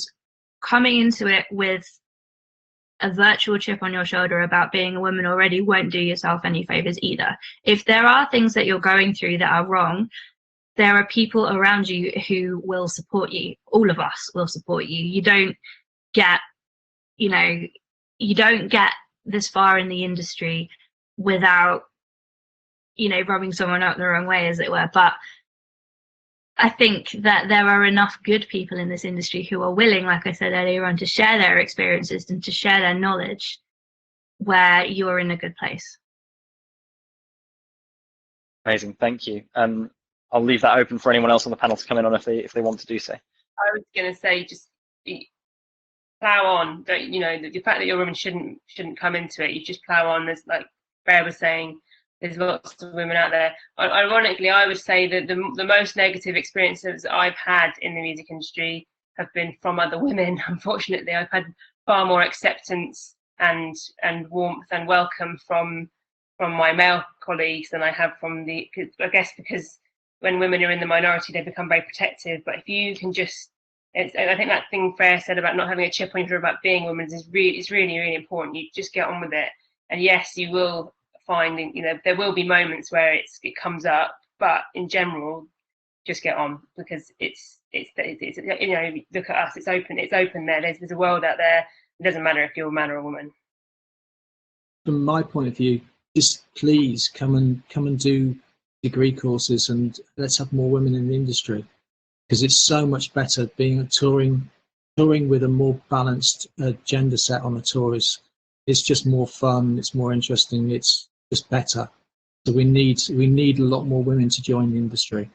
coming into it with a virtual chip on your shoulder about being a woman already won't do yourself any favors either. If there are things that you're going through that are wrong, there are people around you who will support you. All of us will support you. You don't get, you know, you don't get this far in the industry without, you know, rubbing someone up the wrong way, as it were. But I think that there are enough good people in this industry who are willing, like I said earlier on, to share their experiences and to share their knowledge, where you're in a good place. Amazing, thank you. I'll leave that open for anyone else on the panel to come in on if they want to do so. I was going to say, just plow on. Don't, you know, the fact that you're a woman shouldn't come into it. You just plow on. There's, like Freyya was saying, there's lots of women out there. Ironically, I would say that the most negative experiences I've had in the music industry have been from other women. Unfortunately, I've had far more acceptance and warmth and welcome from my male colleagues than I have from I guess because when women are in the minority, they become very protective. But if you can just, I think that thing Freyya said about not having a chip on your shoulder about being a woman is really important. You just get on with it. And yes, you will find, you know, there will be moments where it comes up, but in general, just get on, because it's you know, look at us, it's open there. There's a world out there It doesn't matter if you're a man or a woman. From my point of view, just please come and do degree courses, and let's have more women in the industry, because it's so much better being touring with a more balanced gender set on the tour. It's just more fun, it's more interesting, it's just better. So we need a lot more women to join the industry.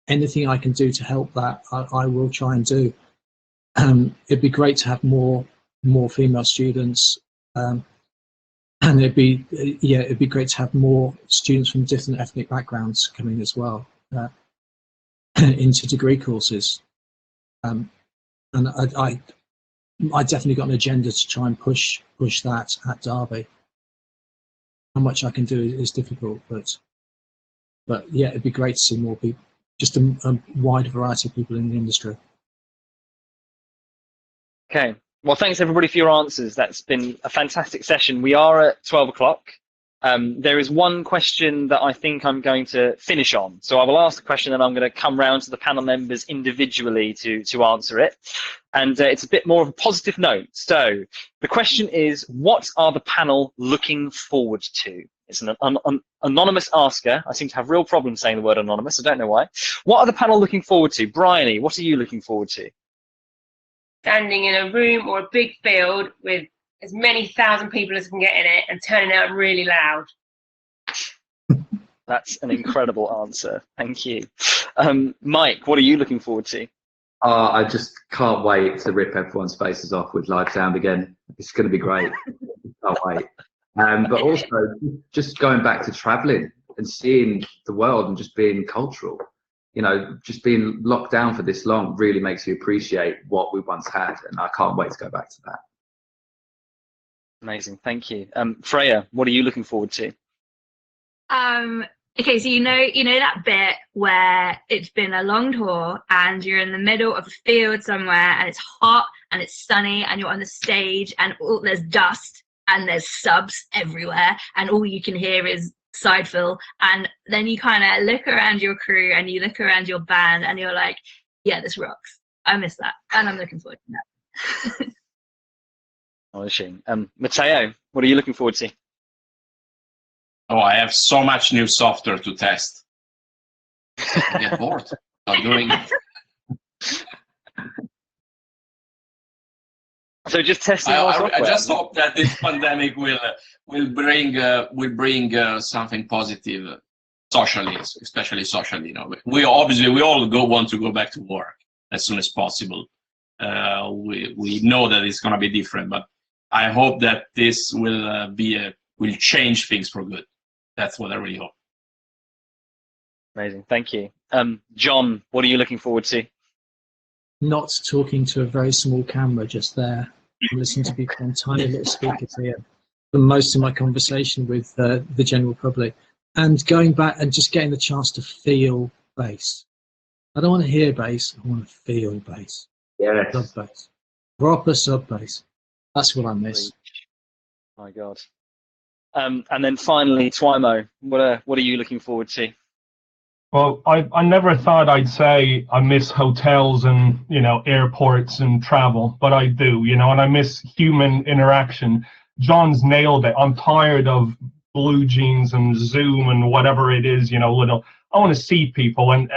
Anything I can do to help that, I will try and do. It'd be great to have more female students, and it'd be great to have more students from different ethnic backgrounds coming as well into degree courses. And I definitely got an agenda to try and push that at Derby. How much I can do is difficult, but yeah, it'd be great to see more people, just a wide variety of people in the industry. Okay, well, thanks everybody for your answers. That's been a fantastic session. We are at 12 o'clock. There is one question that I think I'm going to finish on. So I will ask the question and I'm going to come round to the panel members individually to answer it. And it's a bit more of a positive note. So the question is, what are the panel looking forward to? It's an anonymous asker. I seem to have real problems saying the word anonymous. I don't know why. What are the panel looking forward to? Bryony, what are you looking forward to? Standing in a room or a big field with as many thousand people as can get in it and turning out really loud. That's an incredible answer. Thank you. Mike, what are you looking forward to? I just can't wait to rip everyone's faces off with live sound again. It's going to be great. Can't wait. But also, just going back to traveling and seeing the world and just being cultural. You know, just being locked down for this long really makes you appreciate what we once had, and I can't wait to go back to that. Amazing, thank you. Freyya, what are you looking forward to? Okay, so you know that bit where it's been a long tour and you're in the middle of a field somewhere and it's hot and it's sunny and you're on the stage and there's dust and there's subs everywhere and all you can hear is side fill, and then you kind of look around your crew and you look around your band and you're like, yeah, this rocks. I miss that, and I'm looking forward to that. Astonishing. Matteo, what are you looking forward to? Oh, I have so much new software to test. I get bored of doing it. So just testing more software. I just hope that this pandemic will bring something positive socially, especially socially. You know, we all want to go back to work as soon as possible. We know that it's going to be different, but I hope that this will change things for good. That's what I really hope. Amazing, thank you. John, what are you looking forward to? Not talking to a very small camera just there. I'm listening to people on tiny little speakers here for most of my conversation with the general public, and going back and just getting the chance to feel bass. I don't want to hear bass, I want to feel bass. Yeah. Sub bass. Proper sub bass. That's what I miss. My God. And then finally, Twimo, what are you looking forward to? Well, I never thought I'd say I miss hotels and, airports and travel, but I do, and I miss human interaction. John's nailed it. I'm tired of blue jeans and Zoom and whatever it is, I want to see people, and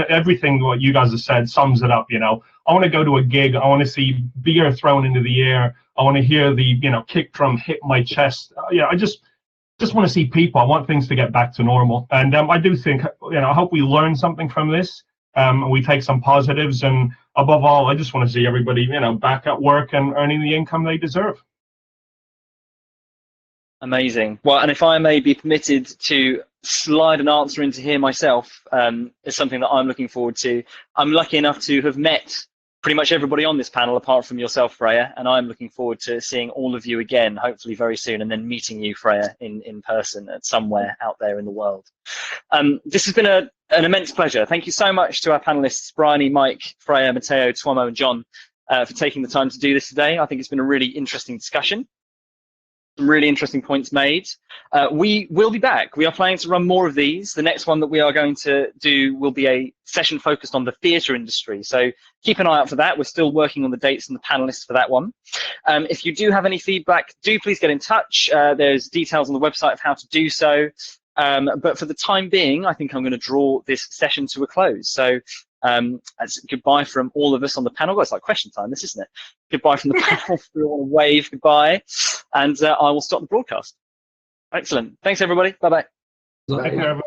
everything what you guys have said sums it up, I want to go to a gig. I want to see beer thrown into the air. I want to hear the, kick drum hit my chest. I just want to see people. I want things to get back to normal. And I do think, I hope we learn something from this. We take some positives, and above all, I just want to see everybody, back at work and earning the income they deserve. Amazing. Well, and if I may be permitted to slide an answer into here myself, is something that I'm looking forward to. I'm lucky enough to have met pretty much everybody on this panel apart from yourself, Freyya, and I'm looking forward to seeing all of you again, hopefully very soon, and then meeting you, Freyya, in person at somewhere out there in the world. This has been an immense pleasure. Thank you so much to our panelists, Bryony, Mike, Freyya, Matteo, Twimo, and John, for taking the time to do this today. I think it's been a really interesting discussion. Some really interesting points made. We will be back. We are planning to run more of these. The next one that we are going to do will be a session focused on the theatre industry. So keep an eye out for that. We're still working on the dates and the panelists for that one. If you do have any feedback, do please get in touch. There's details on the website of how to do so. But for the time being, I think I'm going to draw this session to a close. So goodbye from all of us on the panel. Well, it's like question time, this, isn't it? Goodbye from the panel. We want to wave goodbye, and I will stop the broadcast. Excellent. Thanks, everybody. Bye-bye. Take care, everyone.